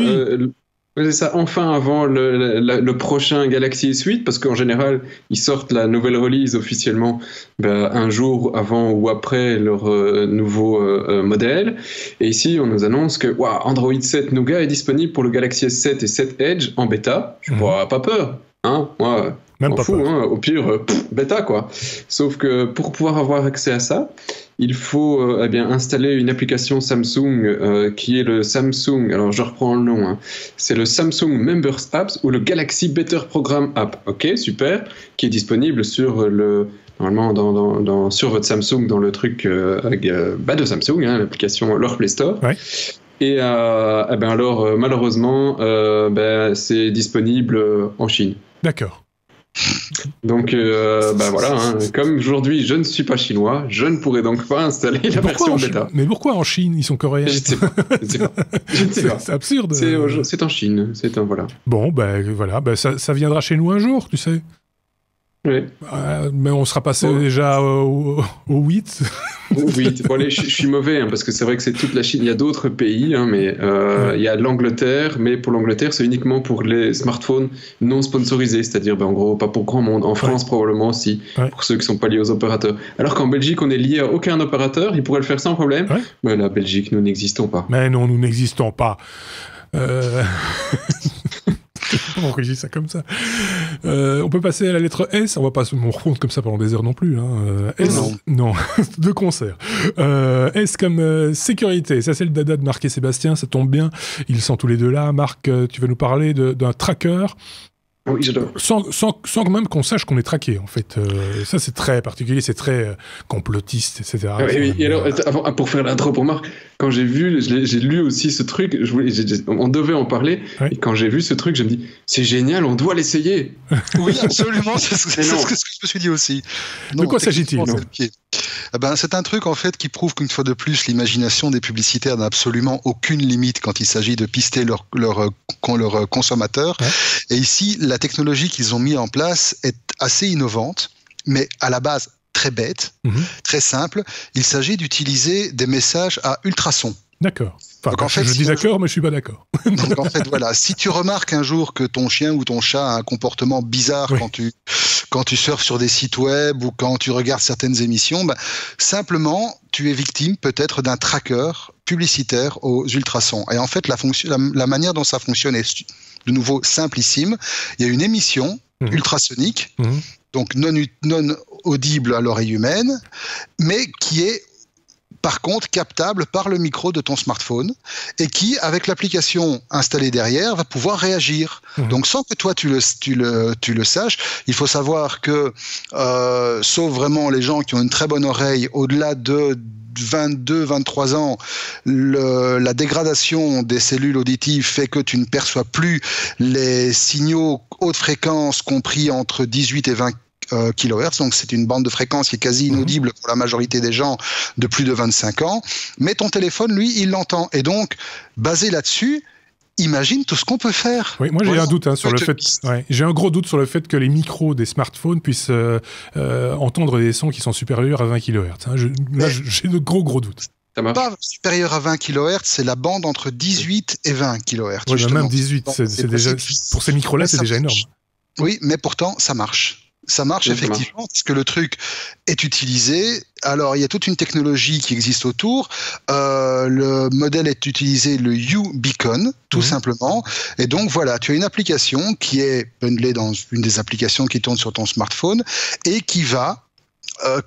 Oui, c'est ça, enfin avant le prochain Galaxy S8, parce qu'en général, ils sortent la nouvelle release officiellement un jour avant ou après leur nouveau modèle. Et ici, on nous annonce que Android 7 Nougat est disponible pour le Galaxy S7 et 7 Edge en bêta. Je vois pas peur. Hein, moi, même pas fou, hein, au pire, bêta quoi. Sauf que pour pouvoir avoir accès à ça, il faut installer une application Samsung qui est le Samsung, alors je reprends le nom, hein, c'est le Samsung Members Apps ou le Galaxy Better Program App, ok, super, qui est disponible sur normalement sur votre Samsung dans le truc de Samsung, hein, l'application leur Play Store. Ouais. Et alors malheureusement c'est disponible en Chine. D'accord. Donc voilà, hein, comme aujourd'hui je ne suis pas chinois, je ne pourrais donc pas installer la version bêta. Mais pourquoi en Chine? Ils sont coréens? Je ne sais pas. C'est absurde. C'est en Chine, voilà. Bon, voilà, ça viendra chez nous un jour, tu sais. Oui. Mais on sera passé déjà au 8. Oui, bon, allez, je suis mauvais, hein, parce que c'est vrai que c'est toute la Chine. Il y a d'autres pays, hein, mais il y a l'Angleterre, mais pour l'Angleterre, c'est uniquement pour les smartphones non sponsorisés, c'est-à-dire en gros pas pour grand monde. En France, probablement aussi, pour ceux qui ne sont pas liés aux opérateurs. Alors qu'en Belgique, on est lié à aucun opérateur, ils pourraient le faire sans problème. Ouais. Mais la Belgique, nous n'existons pas. Mais non, nous n'existons pas. Pourquoi je dis ça comme ça? On peut passer à la lettre S. On va pas se rendre comme ça pendant des heures non plus. Hein. S, non. De concert. S comme sécurité. Ça, c'est le dada de Marc et Sébastien. Ça tombe bien. Ils sont tous les deux là. Marc, tu vas nous parler d'un tracker. Oui, j'adore. Sans même qu'on sache qu'on est traqué, en fait. Ça, c'est très particulier, c'est très complotiste, etc. Oui. Et alors, pour faire l'intro pour Marc, quand j'ai vu, j'ai lu aussi ce truc, on devait en parler, et quand j'ai vu ce truc, je me dis, c'est génial, on doit l'essayer. Oui, absolument, c'est ce que je me suis dit aussi. De quoi s'agit-il? C'est un truc, en fait, qui prouve qu'une fois de plus, l'imagination des publicitaires n'a absolument aucune limite quand il s'agit de pister leurs consommateurs. Ouais. Et ici, la technologie qu'ils ont mis en place est assez innovante, mais à la base très bête, très simple. Il s'agit d'utiliser des messages à ultrasons. D'accord. Enfin, donc, en fait, je dis d'accord, mais je suis pas d'accord. Donc en fait, voilà, si tu remarques un jour que ton chien ou ton chat a un comportement bizarre quand tu surfes sur des sites web ou quand tu regardes certaines émissions, simplement, tu es victime peut-être d'un tracker publicitaire aux ultrasons. Et en fait, la manière dont ça fonctionne est de nouveau simplissime. Il y a une émission ultrasonique, donc non audible à l'oreille humaine, mais qui est par contre captable par le micro de ton smartphone et qui, avec l'application installée derrière, va pouvoir réagir. Donc sans que toi tu le saches, il faut savoir que, sauf vraiment les gens qui ont une très bonne oreille, au-delà de 22-23 ans, la dégradation des cellules auditives fait que tu ne perçois plus les signaux haute fréquence compris entre 18 et 20 kHz, donc c'est une bande de fréquence qui est quasi inaudible pour la majorité des gens de plus de 25 ans, mais ton téléphone, lui, il l'entend. Et donc, basé là-dessus, imagine tout ce qu'on peut faire. Oui, moi j'ai un doute sur le fait. J'ai un gros doute sur le fait que les micros des smartphones puissent entendre des sons qui sont supérieurs à 20 kHz. J'ai de gros doutes. Pas supérieur à 20 kHz, c'est la bande entre 18 et 20 kHz. Oui, même 18, c'est déjà, pour ces micros-là, c'est déjà énorme. Oui, mais pourtant, ça marche. Ça marche effectivement parce que le truc est utilisé. Alors, il y a toute une technologie qui existe autour. Le modèle est utilisé, le U-Beacon, tout simplement. Et donc, voilà, tu as une application qui est bundlée dans une des applications qui tournent sur ton smartphone et qui va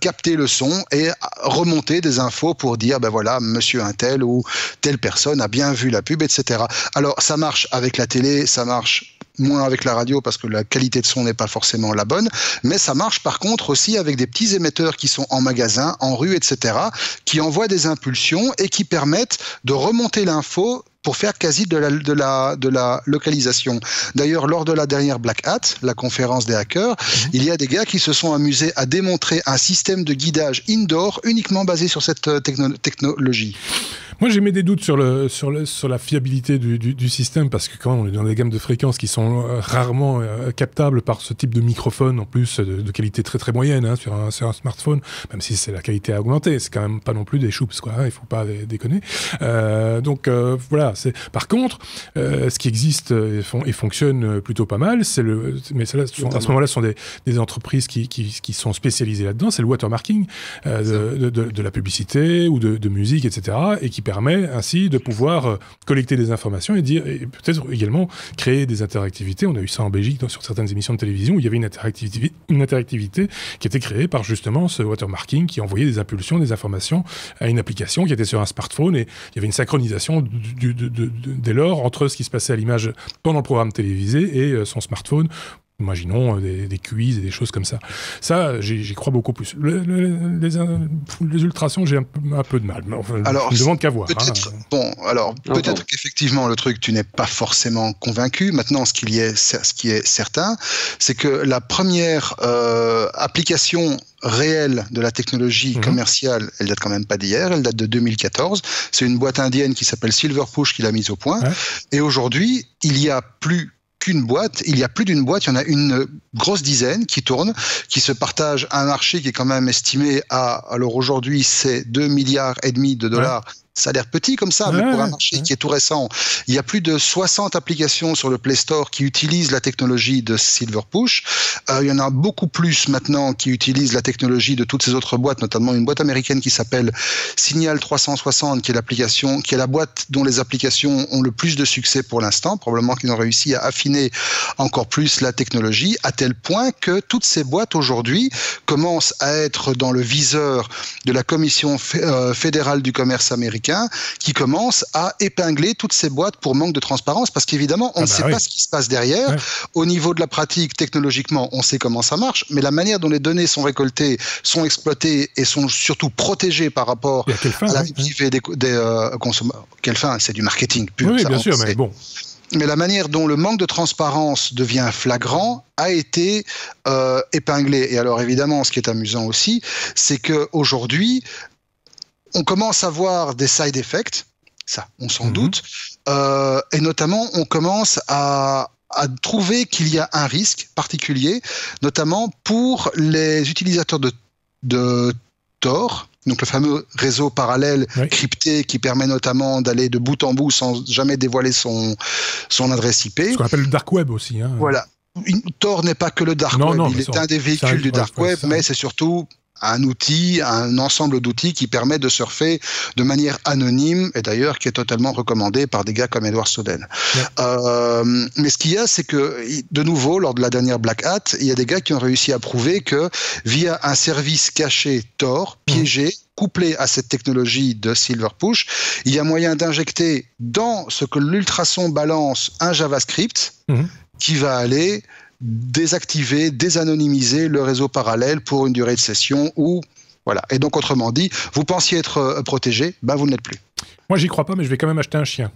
capter le son et remonter des infos pour dire, voilà, monsieur un tel ou telle personne a bien vu la pub, etc. Alors, ça marche avec la télé, ça marche moins avec la radio parce que la qualité de son n'est pas forcément la bonne, mais ça marche par contre aussi avec des petits émetteurs qui sont en magasin, en rue, etc., qui envoient des impulsions et qui permettent de remonter l'info pour faire quasi de la localisation. D'ailleurs, lors de la dernière Black Hat, la conférence des hackers, il y a des gars qui se sont amusés à démontrer un système de guidage indoor uniquement basé sur cette technologie. Moi, j'ai mis des doutes sur la fiabilité du système, parce que quand on est dans des gammes de fréquences qui sont rarement captables par ce type de microphone, en plus de qualité très très moyenne, sur un smartphone, même si c'est la qualité à augmenter, c'est quand même pas non plus des choups, quoi, il faut pas déconner. Donc voilà. Par contre, ce qui existe et fonctionne plutôt pas mal, mais à ce moment-là, ce sont des entreprises qui sont spécialisées là-dedans. C'est le watermarking de la publicité ou de musique, etc., et qui permet ainsi de pouvoir collecter des informations et peut-être également créer des interactivités. On a eu ça en Belgique sur certaines émissions de télévision où il y avait une interactivité qui était créée par justement ce watermarking qui envoyait des impulsions, des informations à une application qui était sur un smartphone, et il y avait une synchronisation dès lors entre ce qui se passait à l'image pendant le programme télévisé et son smartphone. Imaginons des quiz et des choses comme ça. Ça, j'y crois beaucoup plus. Les ultrasons, j'ai un peu de mal. Enfin, je ne demande qu'à voir. Peut-être qu'effectivement, le truc, tu n'es pas forcément convaincu. Maintenant, ce qui est certain, c'est que la première application réelle de la technologie commerciale, elle date quand même pas d'hier, elle date de 2014. C'est une boîte indienne qui s'appelle Silverpush qui l'a mise au point. Ouais. Et aujourd'hui, il y a plus d'une boîte, il y en a une grosse dizaine qui tournent, qui se partagent un marché qui est quand même estimé alors aujourd'hui, c'est 2,5 milliards de dollars. Ouais. Ça a l'air petit comme ça, mais pour un marché qui est tout récent, il y a plus de 60 applications sur le Play Store qui utilisent la technologie de Silverpush. Il y en a beaucoup plus maintenant qui utilisent la technologie de toutes ces autres boîtes, notamment une boîte américaine qui s'appelle Signal 360, qui est la boîte dont les applications ont le plus de succès pour l'instant. Probablement qu'ils ont réussi à affiner encore plus la technologie, à tel point que toutes ces boîtes aujourd'hui commencent à être dans le viseur de la Commission fédérale du commerce américain, qui commence à épingler toutes ces boîtes pour manque de transparence, parce qu'évidemment, on ne sait pas ce qui se passe derrière. Ouais. Au niveau de la pratique, technologiquement, on sait comment ça marche, mais la manière dont les données sont récoltées, sont exploitées et sont surtout protégées par rapport à la vie privée des consommateurs. Quelle fin ? C'est du marketing pur. Oui, bien sûr, mais bon. Mais la manière dont le manque de transparence devient flagrant a été épinglé. Et alors, évidemment, ce qui est amusant aussi, c'est qu'aujourd'hui, on commence à voir des side effects, ça, on s'en doute, et notamment, on commence à trouver qu'il y a un risque particulier, notamment pour les utilisateurs de Tor, donc le fameux réseau parallèle crypté qui permet notamment d'aller de bout en bout sans jamais dévoiler son adresse IP. Ce qu'on appelle le dark web aussi. Voilà. Tor n'est pas que le dark web, il est un des véhicules du dark web, mais c'est surtout un ensemble d'outils qui permet de surfer de manière anonyme, et d'ailleurs qui est totalement recommandé par des gars comme Edward Snowden. Ouais. Mais ce qu'il y a, c'est que, de nouveau, lors de la dernière Black Hat, il y a des gars qui ont réussi à prouver que via un service caché Tor, piégé, couplé à cette technologie de Silverpush, il y a moyen d'injecter dans ce que l'ultrason balance un JavaScript qui va aller désactiver, désanonymiser le réseau parallèle pour une durée de session voilà. Et donc, autrement dit, vous pensiez être protégé, vous ne l'êtes plus. Moi, j'y crois pas, mais je vais quand même acheter un chien.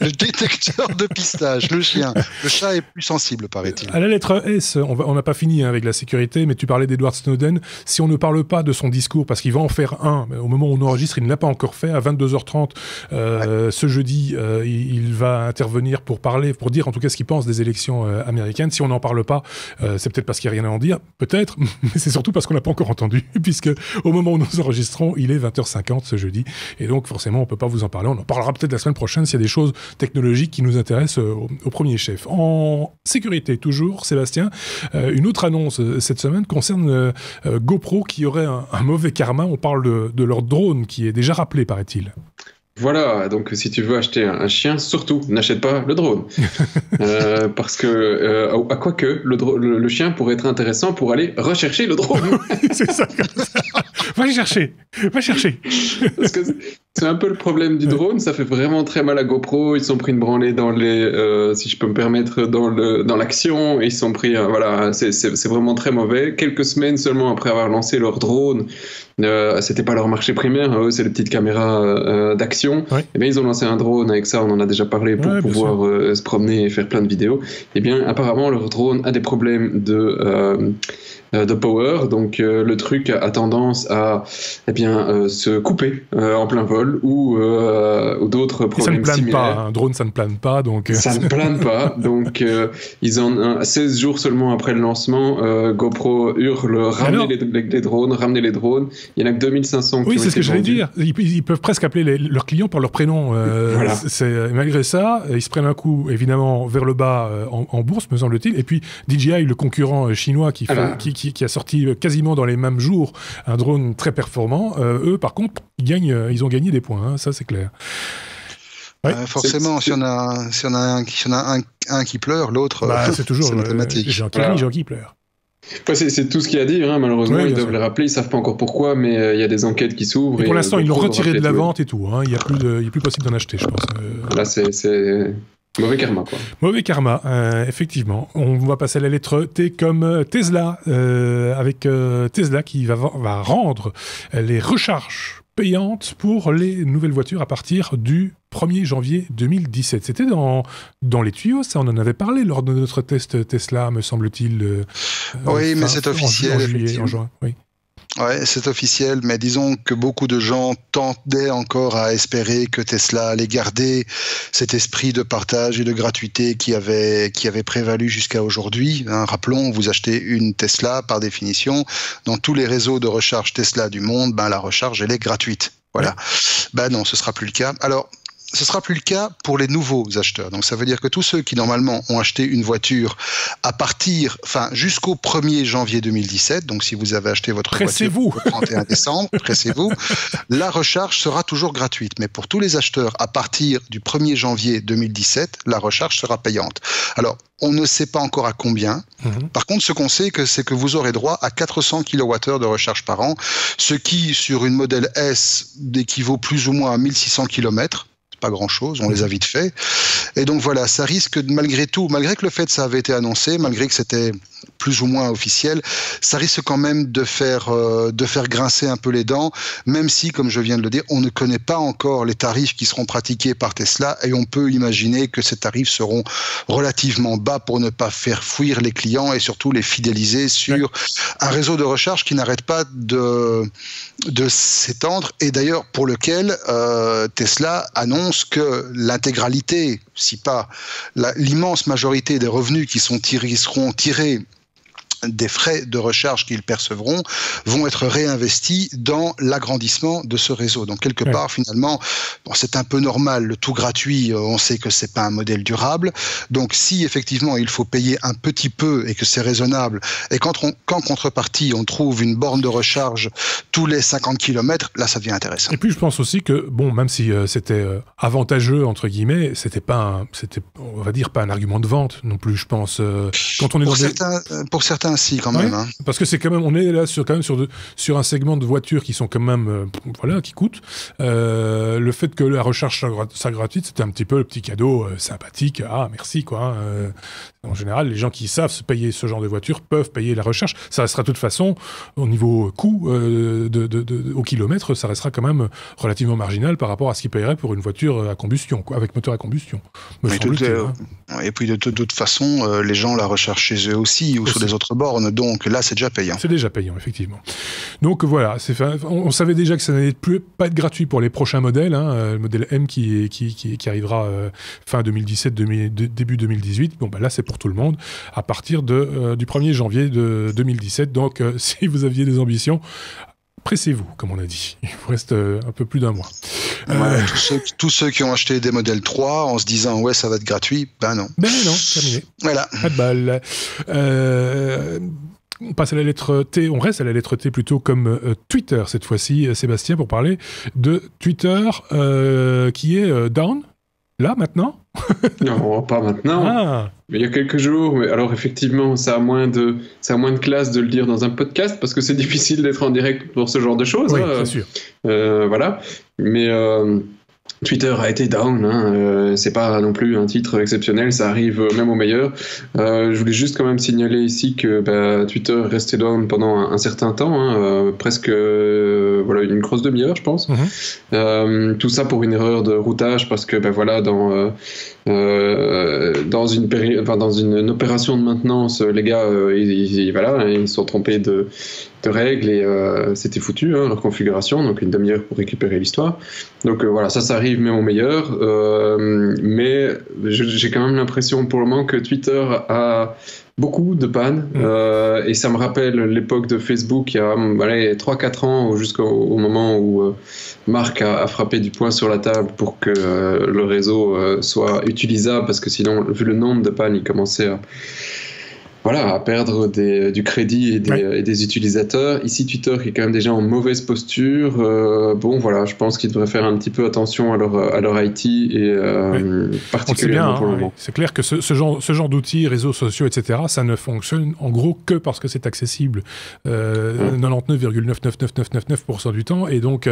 Le détecteur de pistage, le chien. Le chat est plus sensible, paraît-il. À la lettre S, on n'a pas fini avec la sécurité, mais tu parlais d'Edward Snowden. Si on ne parle pas de son discours, parce qu'il va en faire un, mais au moment où on enregistre, il ne l'a pas encore fait, à 22h30 ce jeudi, il va intervenir pour dire en tout cas ce qu'il pense des élections américaines. Si on n'en parle pas, c'est peut-être parce qu'il n'y a rien à en dire, peut-être, mais c'est surtout parce qu'on n'a pas encore entendu, puisque au moment où nous enregistrons, il est 20h50 ce jeudi, et donc forcément on ne peut pas vous en parler. On en parlera peut-être la semaine prochaine s'il y a des choses technologiques qui nous intéressent au premier chef. En sécurité toujours, Sébastien, une autre annonce cette semaine concerne GoPro qui aurait un mauvais karma. On parle de leur drone qui est déjà rappelé, paraît-il. Voilà, donc si tu veux acheter un chien, surtout n'achète pas le drone. Parce que, à quoi que le chien pourrait être intéressant pour aller rechercher le drone. C'est ça, comme ça. Va chercher. Parce que c'est un peu le problème du drone, ça fait vraiment très mal à GoPro, ils sont pris une branlée dans si je peux me permettre, dans l'action, ils sont pris, voilà, c'est vraiment très mauvais. Quelques semaines seulement après avoir lancé leur drone, c'était pas leur marché primaire, eux c'est les petites caméras d'action, et bien ils ont lancé un drone avec ça, on en a déjà parlé, pour pouvoir se promener et faire plein de vidéos. Et bien apparemment leur drone a des problèmes de power, donc le truc a tendance à se couper en plein vol ou d'autres problèmes similaires. Ça ne plane similaires. pas, un drone ça ne plane pas, donc... Ça ne plane pas, donc 16 jours seulement après le lancement, GoPro hurle ramener les drones, il n'y en a que 2500 qui ont été vendus. Oui, c'est ce que j'allais dire, ils peuvent presque appeler leurs clients par leur prénom, voilà. Malgré ça, ils se prennent un coup évidemment vers le bas en bourse, me semble-t-il, et puis DJI, le concurrent chinois qui a sorti quasiment dans les mêmes jours un drone très performant, eux par contre ils ont gagné des points, hein, ça c'est clair. Ouais. Forcément, si on a un qui pleure, l'autre c'est toujours mathématique. Jean qui pleure. C'est tout ce qu'il y a à dire, hein. Malheureusement ils doivent le rappeler, ils savent pas encore pourquoi, mais il y a des enquêtes qui s'ouvrent. Et pour l'instant ils l'ont retiré de la vente et tout, hein. Il n'y a plus possible d'en acheter, je pense. Là c'est mauvais karma, quoi. Mauvais karma, effectivement. On va passer à la lettre T comme Tesla, avec Tesla qui va rendre les recharges payantes pour les nouvelles voitures à partir du 1er janvier 2017. C'était dans les tuyaux, ça, on en avait parlé lors de notre test Tesla, me semble-t-il. Oui, mais c'est officiel. En juin, oui. Ouais, c'est officiel, mais disons que beaucoup de gens tendaient encore à espérer que Tesla allait garder cet esprit de partage et de gratuité qui avait prévalu jusqu'à aujourd'hui. Hein, rappelons, vous achetez une Tesla, par définition, dans tous les réseaux de recharge Tesla du monde, la recharge, elle est gratuite. Voilà. Ouais. Non, ce sera plus le cas. Alors, ce sera plus le cas pour les nouveaux acheteurs. Donc ça veut dire que tous ceux qui normalement ont acheté une voiture jusqu'au 1er janvier 2017, donc si vous avez acheté votre voiture le 31 décembre, pressez-vous, la recharge sera toujours gratuite. Mais pour tous les acheteurs, à partir du 1er janvier 2017, la recharge sera payante. Alors, on ne sait pas encore à combien. Par contre, ce qu'on sait, c'est que vous aurez droit à 400 kWh de recharge par an, ce qui, sur une modèle S, équivaut plus ou moins à 1600 km. Pas grand-chose, on les a vite fait. Et donc voilà, ça risque malgré tout, malgré que le fait ça avait été annoncé, malgré que c'était plus ou moins officiel, ça risque quand même de faire grincer un peu les dents, même si, comme je viens de le dire, on ne connaît pas encore les tarifs qui seront pratiqués par Tesla et on peut imaginer que ces tarifs seront relativement bas pour ne pas faire fuir les clients et surtout les fidéliser sur un réseau de recharge qui n'arrête pas de s'étendre et d'ailleurs pour lequel Tesla annonce que l'intégralité, si pas l'immense majorité des revenus qui seront tirés des frais de recharge qu'ils percevront vont être réinvestis dans l'agrandissement de ce réseau. Donc quelque part, finalement, c'est un peu normal, le tout gratuit, on sait que c'est pas un modèle durable. Donc si effectivement il faut payer un petit peu et que c'est raisonnable, et qu'en contrepartie on trouve une borne de recharge tous les 50 km, là ça devient intéressant. Et puis je pense aussi que, même si c'était avantageux, entre guillemets, c'était on va dire pas un argument de vente non plus, je pense. Quand on est pour certains, si, quand même. Hein. Parce que c'est quand même, on est là sur un segment de voitures qui sont quand même, qui coûtent. Le fait que la recharge soit gratuite, c'était un petit peu le petit cadeau sympathique. Ah, merci, quoi. En général, les gens qui savent se payer ce genre de voiture peuvent payer la recharge. Ça restera de toute façon, au niveau coût au kilomètre, ça restera quand même relativement marginal par rapport à ce qu'ils paieraient pour une voiture à combustion, quoi, avec moteur à combustion. Et puis de toute façon, les gens la rechargent chez eux aussi ou sur les autres bornes, donc là c'est déjà payant. C'est déjà payant, effectivement. Donc voilà, on savait déjà que ça n'allait pas être gratuit pour les prochains modèles, le modèle M qui arrivera fin 2017, début 2018. Là c'est pour tout le monde, à partir du 1er janvier de 2017. Donc si vous aviez des ambitions, pressez-vous, comme on a dit. Il vous reste un peu plus d'un mois. Tous ceux qui ont acheté des modèles 3 en se disant ça va être gratuit, non. Non, terminé. Voilà. Pas de balle. On passe à la lettre T, on reste à la lettre T plutôt comme Twitter cette fois-ci, Sébastien, pour parler de Twitter qui est down. Là, maintenant? Non, pas maintenant. Mais il y a quelques jours. Mais alors, effectivement, ça a moins de classe de le dire dans un podcast parce que c'est difficile d'être en direct pour ce genre de choses. Oui, c'est sûr. Voilà. Mais Twitter a été down, hein, c'est pas non plus un titre exceptionnel, ça arrive même aux meilleurs. Je voulais juste quand même signaler ici que Twitter est resté down pendant un certain temps, hein, presque voilà, une grosse demi-heure, je pense. Tout ça pour une erreur de routage, parce que voilà, dans une opération de maintenance, les gars, ils se sont trompés de règles et c'était foutu, hein, leur configuration, donc une demi-heure pour récupérer l'histoire. Donc voilà, ça arrive même au meilleur, mais j'ai quand même l'impression pour le moment que Twitter a beaucoup de pannes, et ça me rappelle l'époque de Facebook il y a 3-4 ans, jusqu'au moment où Mark a frappé du poing sur la table pour que le réseau soit utilisable, parce que sinon, vu le nombre de pannes, il commençait à perdre du crédit et des utilisateurs. Ici, Twitter qui est quand même déjà en mauvaise posture. Je pense qu'ils devraient faire un petit peu attention à leur IT et particulièrement pour le moment. C'est clair que ce genre d'outils, réseaux sociaux, etc., ça ne fonctionne en gros que parce que c'est accessible 99,99999% du temps, et donc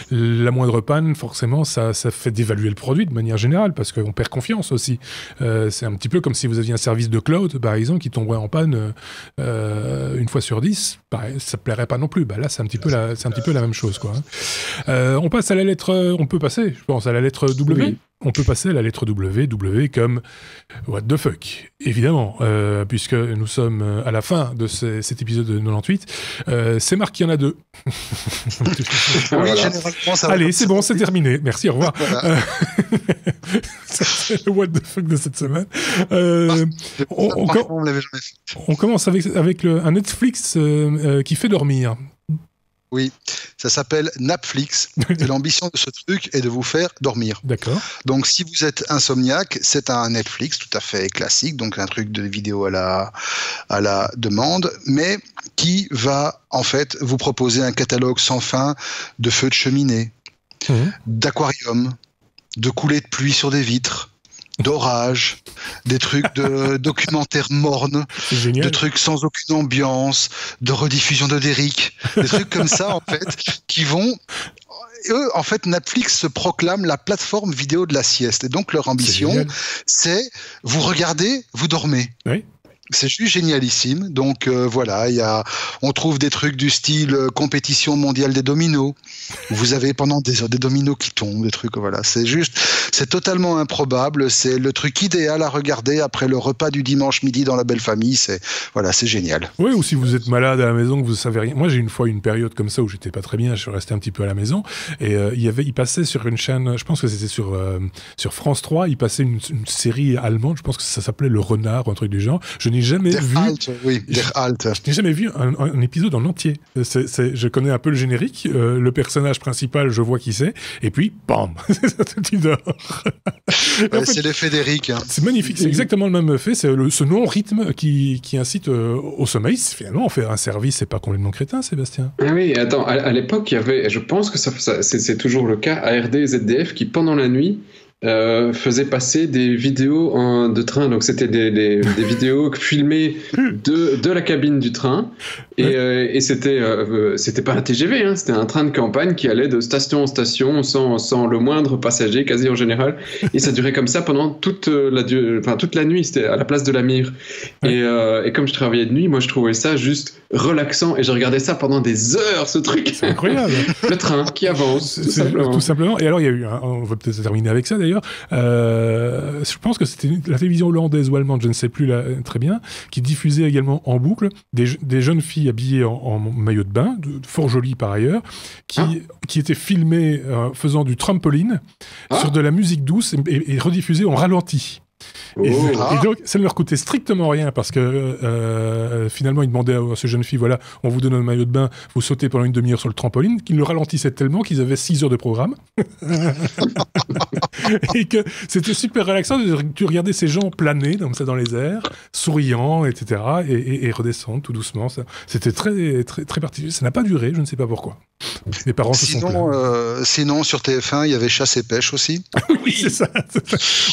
la moindre panne, forcément, ça fait dévaluer le produit de manière générale, parce qu'on perd confiance aussi. C'est un petit peu comme si vous aviez un service de cloud, par exemple, qui tomberait en panne une fois sur 10, ça ne plairait pas non plus. Là, c'est un petit peu la même chose, quoi. On passe à la lettre... On peut passer, je pense, à la lettre W. Oui. On peut passer à la lettre W comme what the fuck, évidemment, puisque nous sommes à la fin de cet épisode de 98. C'est Marc qui en a 2. Allez, c'est bon, c'est terminé. Merci, au revoir. Voilà. C'est le what the fuck de cette semaine. On commence avec un Netflix qui fait dormir. Oui, ça s'appelle Napflix, et l'ambition de ce truc est de vous faire dormir. D'accord. Donc si vous êtes insomniaque, c'est un Netflix tout à fait classique, donc un truc de vidéo à la demande, mais qui va en fait vous proposer un catalogue sans fin de feux de cheminée, d'aquarium, de coulées de pluie sur des vitres, d'orage, des trucs de documentaires mornes, de trucs sans aucune ambiance, de rediffusion de Derrick, des trucs comme ça en fait, qui vont... Eux, en fait, Netflix se proclame la plateforme vidéo de la sieste, et donc leur ambition, c'est vous regardez, vous dormez. Oui. C'est juste génialissime. Donc on trouve des trucs du style compétition mondiale des dominos. Vous avez pendant des heures des dominos qui tombent, des trucs c'est totalement improbable. C'est le truc idéal à regarder après le repas du dimanche midi dans la belle famille. C'est génial. Oui, ou si vous êtes malade à la maison, que vous savez rien. Moi, j'ai une fois une période comme ça où j'étais pas très bien. Je suis resté un petit peu à la maison et il passait sur une chaîne. Je pense que c'était sur France 3. Il passait une série allemande. Je pense que ça s'appelait Le Renard ou un truc du genre. Je n'ai jamais vu. Je n'ai jamais vu un épisode en entier. Je connais un peu le générique, le personnage principal, je vois qui c'est, et puis, bam, tu dors. C'est l'effet d'Eric. Hein. C'est magnifique, c'est exactement le même effet, c'est ce non-rythme qui incite au sommeil. Finalement, faire un service, c'est pas complètement crétin, Sébastien. Ah oui, attends, à l'époque, il y avait, je pense que c'est toujours le cas, ARD et ZDF qui, pendant la nuit, faisait passer des vidéos de train, donc c'était des vidéos filmées de la cabine du train, et c'était pas un TGV, hein, c'était un train de campagne qui allait de station en station sans le moindre passager, quasi en général, et ça durait comme ça pendant toute la nuit. C'était à la place de la Mire, et comme je travaillais de nuit, moi je trouvais ça juste relaxant, et je regardais ça pendant des heures, ce truc. C'est incroyable. Le train qui avance, tout simplement. Et alors il y a eu, on va peut-être terminer avec ça d'ailleurs. Je pense que c'était la télévision hollandaise ou allemande, je ne sais plus très bien, qui diffusait également en boucle des jeunes filles habillées en maillot de bain, fort jolies par ailleurs, qui étaient filmées faisant du trampoline sur de la musique douce et rediffusées en ralenti. Et donc, ça ne leur coûtait strictement rien parce que finalement, ils demandaient à ces jeunes filles, voilà, on vous donne un maillot de bain, vous sautez pendant une demi-heure sur le trampoline, qu'ils le ralentissaient tellement qu'ils avaient 6 heures de programme. Et que c'était super relaxant de regarder ces gens planer comme ça dans les airs, souriant, etc. et redescendre tout doucement. C'était très, très, très particulier. Ça n'a pas duré, je ne sais pas pourquoi. Les parents se sont plaints. Sinon, sur TF1, il y avait Chasse et Pêche aussi. Oui, c'est ça.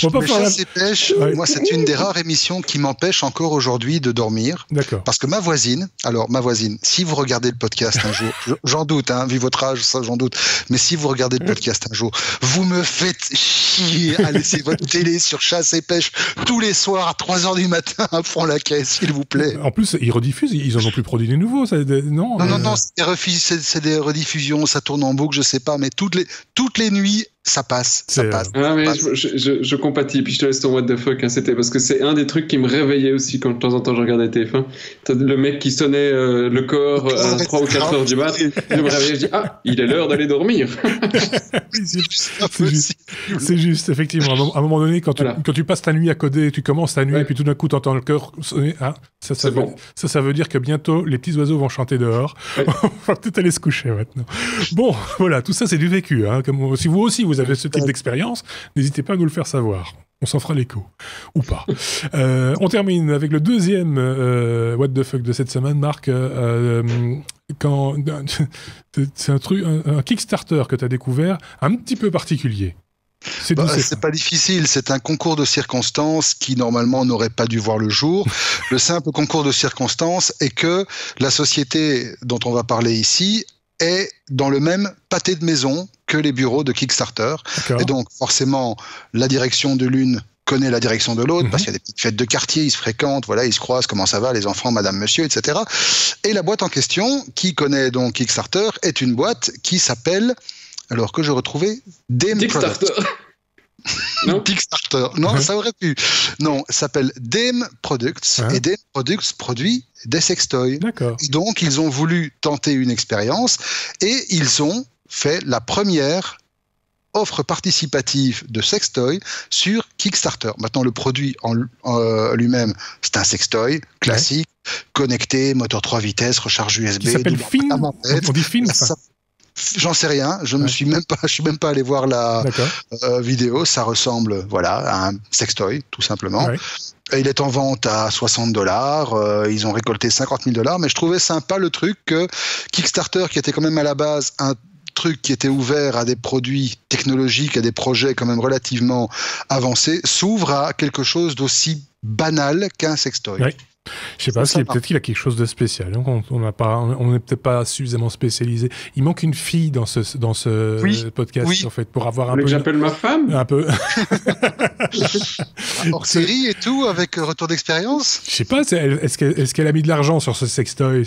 On va pas faire Chasse et Pêche, moi, c'est une des rares émissions qui m'empêche encore aujourd'hui de dormir. D'accord. Parce que ma voisine, si vous regardez le podcast un jour, j'en doute, vu votre âge, ça j'en doute, mais si vous regardez le podcast un jour, vous me faites chier à laisser votre télé sur Chasse et Pêche tous les soirs à 3h du matin à fond la caisse, s'il vous plaît. En plus, ils rediffusent, ils en ont plus produit des nouveaux, ça, non? Non, c'est des rediffusions, ça tourne en boucle, je sais pas, mais toutes les nuits, ça passe. Ah, mais je compatis, puis je te laisse ton what the fuck, c'était parce que c'est un des trucs qui me réveillait aussi quand de temps en temps je regardais TF1. T'as le mec qui sonnait le corps à 3 ou 4 heures du mat, je me réveillais, je dis il est l'heure d'aller dormir. C'est juste, effectivement. À un moment donné, quand tu passes ta nuit à coder, tu commences ta nuit, et puis tout d'un coup, tu entends le cœur sonner. Ça veut dire que bientôt, les petits oiseaux vont chanter dehors. Ouais. On va peut-être aller se coucher maintenant. Bon, voilà, tout ça, c'est du vécu. Si vous aussi, vous avez ce type d'expérience, n'hésitez pas à nous le faire savoir. On s'en fera l'écho. Ou pas. On termine avec le deuxième What the fuck de cette semaine, Marc. C'est un Kickstarter que tu as découvert, un petit peu particulier. C'est pas difficile, c'est un concours de circonstances qui normalement n'aurait pas dû voir le jour. Le simple concours de circonstances est que la société dont on va parler ici est dans le même pâté de maison que les bureaux de Kickstarter. D'accord. Et donc forcément la direction de l'une connaît la direction de l'autre, parce qu'il y a des petites fêtes de quartier, ils se fréquentent, voilà, ils se croisent, comment ça va les enfants, madame, monsieur, etc. Et la boîte en question, qui connaît donc Kickstarter, est une boîte qui s'appelle, alors que je retrouvais, Kickstarter. Non, Kickstarter. Non, ça aurait pu. Non, ça s'appelle Dame Products. Et Dame Products produit des sextoys. D'accord. Et donc, ils ont voulu tenter une expérience et ils ont fait la première offre participative de sextoy sur Kickstarter. Maintenant, le produit en lui-même, c'est un sextoy classique, connecté, moteur 3 vitesses, recharge USB. Qui s'appelle Fin. On dit Fin. J'en sais rien, je suis même pas allé voir la vidéo, ça ressemble à un sextoy tout simplement. Ouais. Et il est en vente à $60, ils ont récolté $50,000, mais je trouvais sympa le truc que Kickstarter, qui était quand même à la base un truc qui était ouvert à des produits technologiques, à des projets quand même relativement avancés, s'ouvre à quelque chose d'aussi banal qu'un sextoy. Ouais. Je sais pas, peut-être qu'il a quelque chose de spécial. On n'est peut-être pas suffisamment spécialisé. Il manque une fille dans ce podcast, en fait, pour avoir un peu. J'appelle ma femme. Un peu. Hors série et tout, avec retour d'expérience. Je sais pas. Est-ce qu'elle a mis de l'argent sur ce sextoy?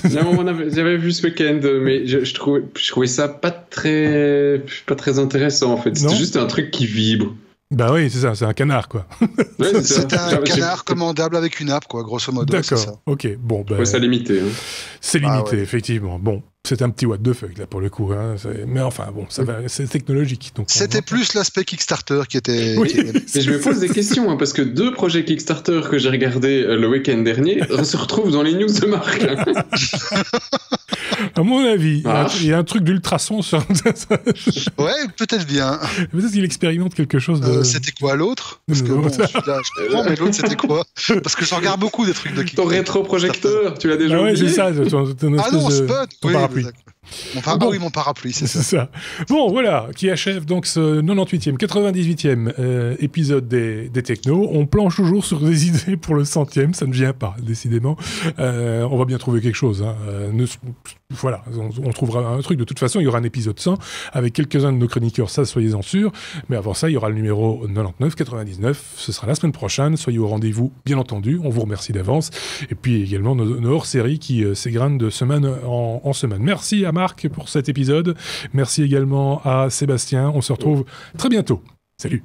J'avais vu ce week-end, mais je trouvais ça pas très intéressant en fait. C'était juste un truc qui vibre. Bah oui, c'est ça, c'est un canard, quoi. Ouais, c'est un canard commandable avec une app, quoi, grosso modo. D'accord, ok, bon. Ouais, c'est limité. C'est limité, effectivement. Bon, c'est un petit what the fuck, là, pour le coup. Mais enfin, bon, ça va, c'est technologique. Donc c'était plus l'aspect Kickstarter qui était... Oui. Mais je me pose des questions, parce que 2 projets Kickstarter que j'ai regardés le week-end dernier se retrouvent dans les news de Marc. À mon avis, il y a un truc d'ultrason sur... Ouais, peut-être bien. Peut-être qu'il expérimente quelque chose de... C'était quoi l'autre? Parce que celui-là, je comprends, mais l'autre, c'était quoi? Parce que je regarde beaucoup des trucs de Kickstarter. Ton rétroprojecteur, tu l'as déjà oublié? Ouais, c'est ça. Non, Spud, ton parapluie. Mon parapluie, c'est ça. Bon, voilà, qui achève donc ce 98e, 98e épisode des Technos. On planche toujours sur des idées pour le 100e, ça ne vient pas, décidément. On va bien trouver quelque chose. Voilà, on trouvera un truc. De toute façon, il y aura un épisode 100 avec quelques-uns de nos chroniqueurs, ça, soyez-en sûrs. Mais avant ça, il y aura le numéro 99, 99. Ce sera la semaine prochaine. Soyez au rendez-vous, bien entendu. On vous remercie d'avance. Et puis également nos hors-séries qui s'égrènent de semaine en semaine. Merci à Marc pour cet épisode. Merci également à Sébastien. On se retrouve très bientôt. Salut.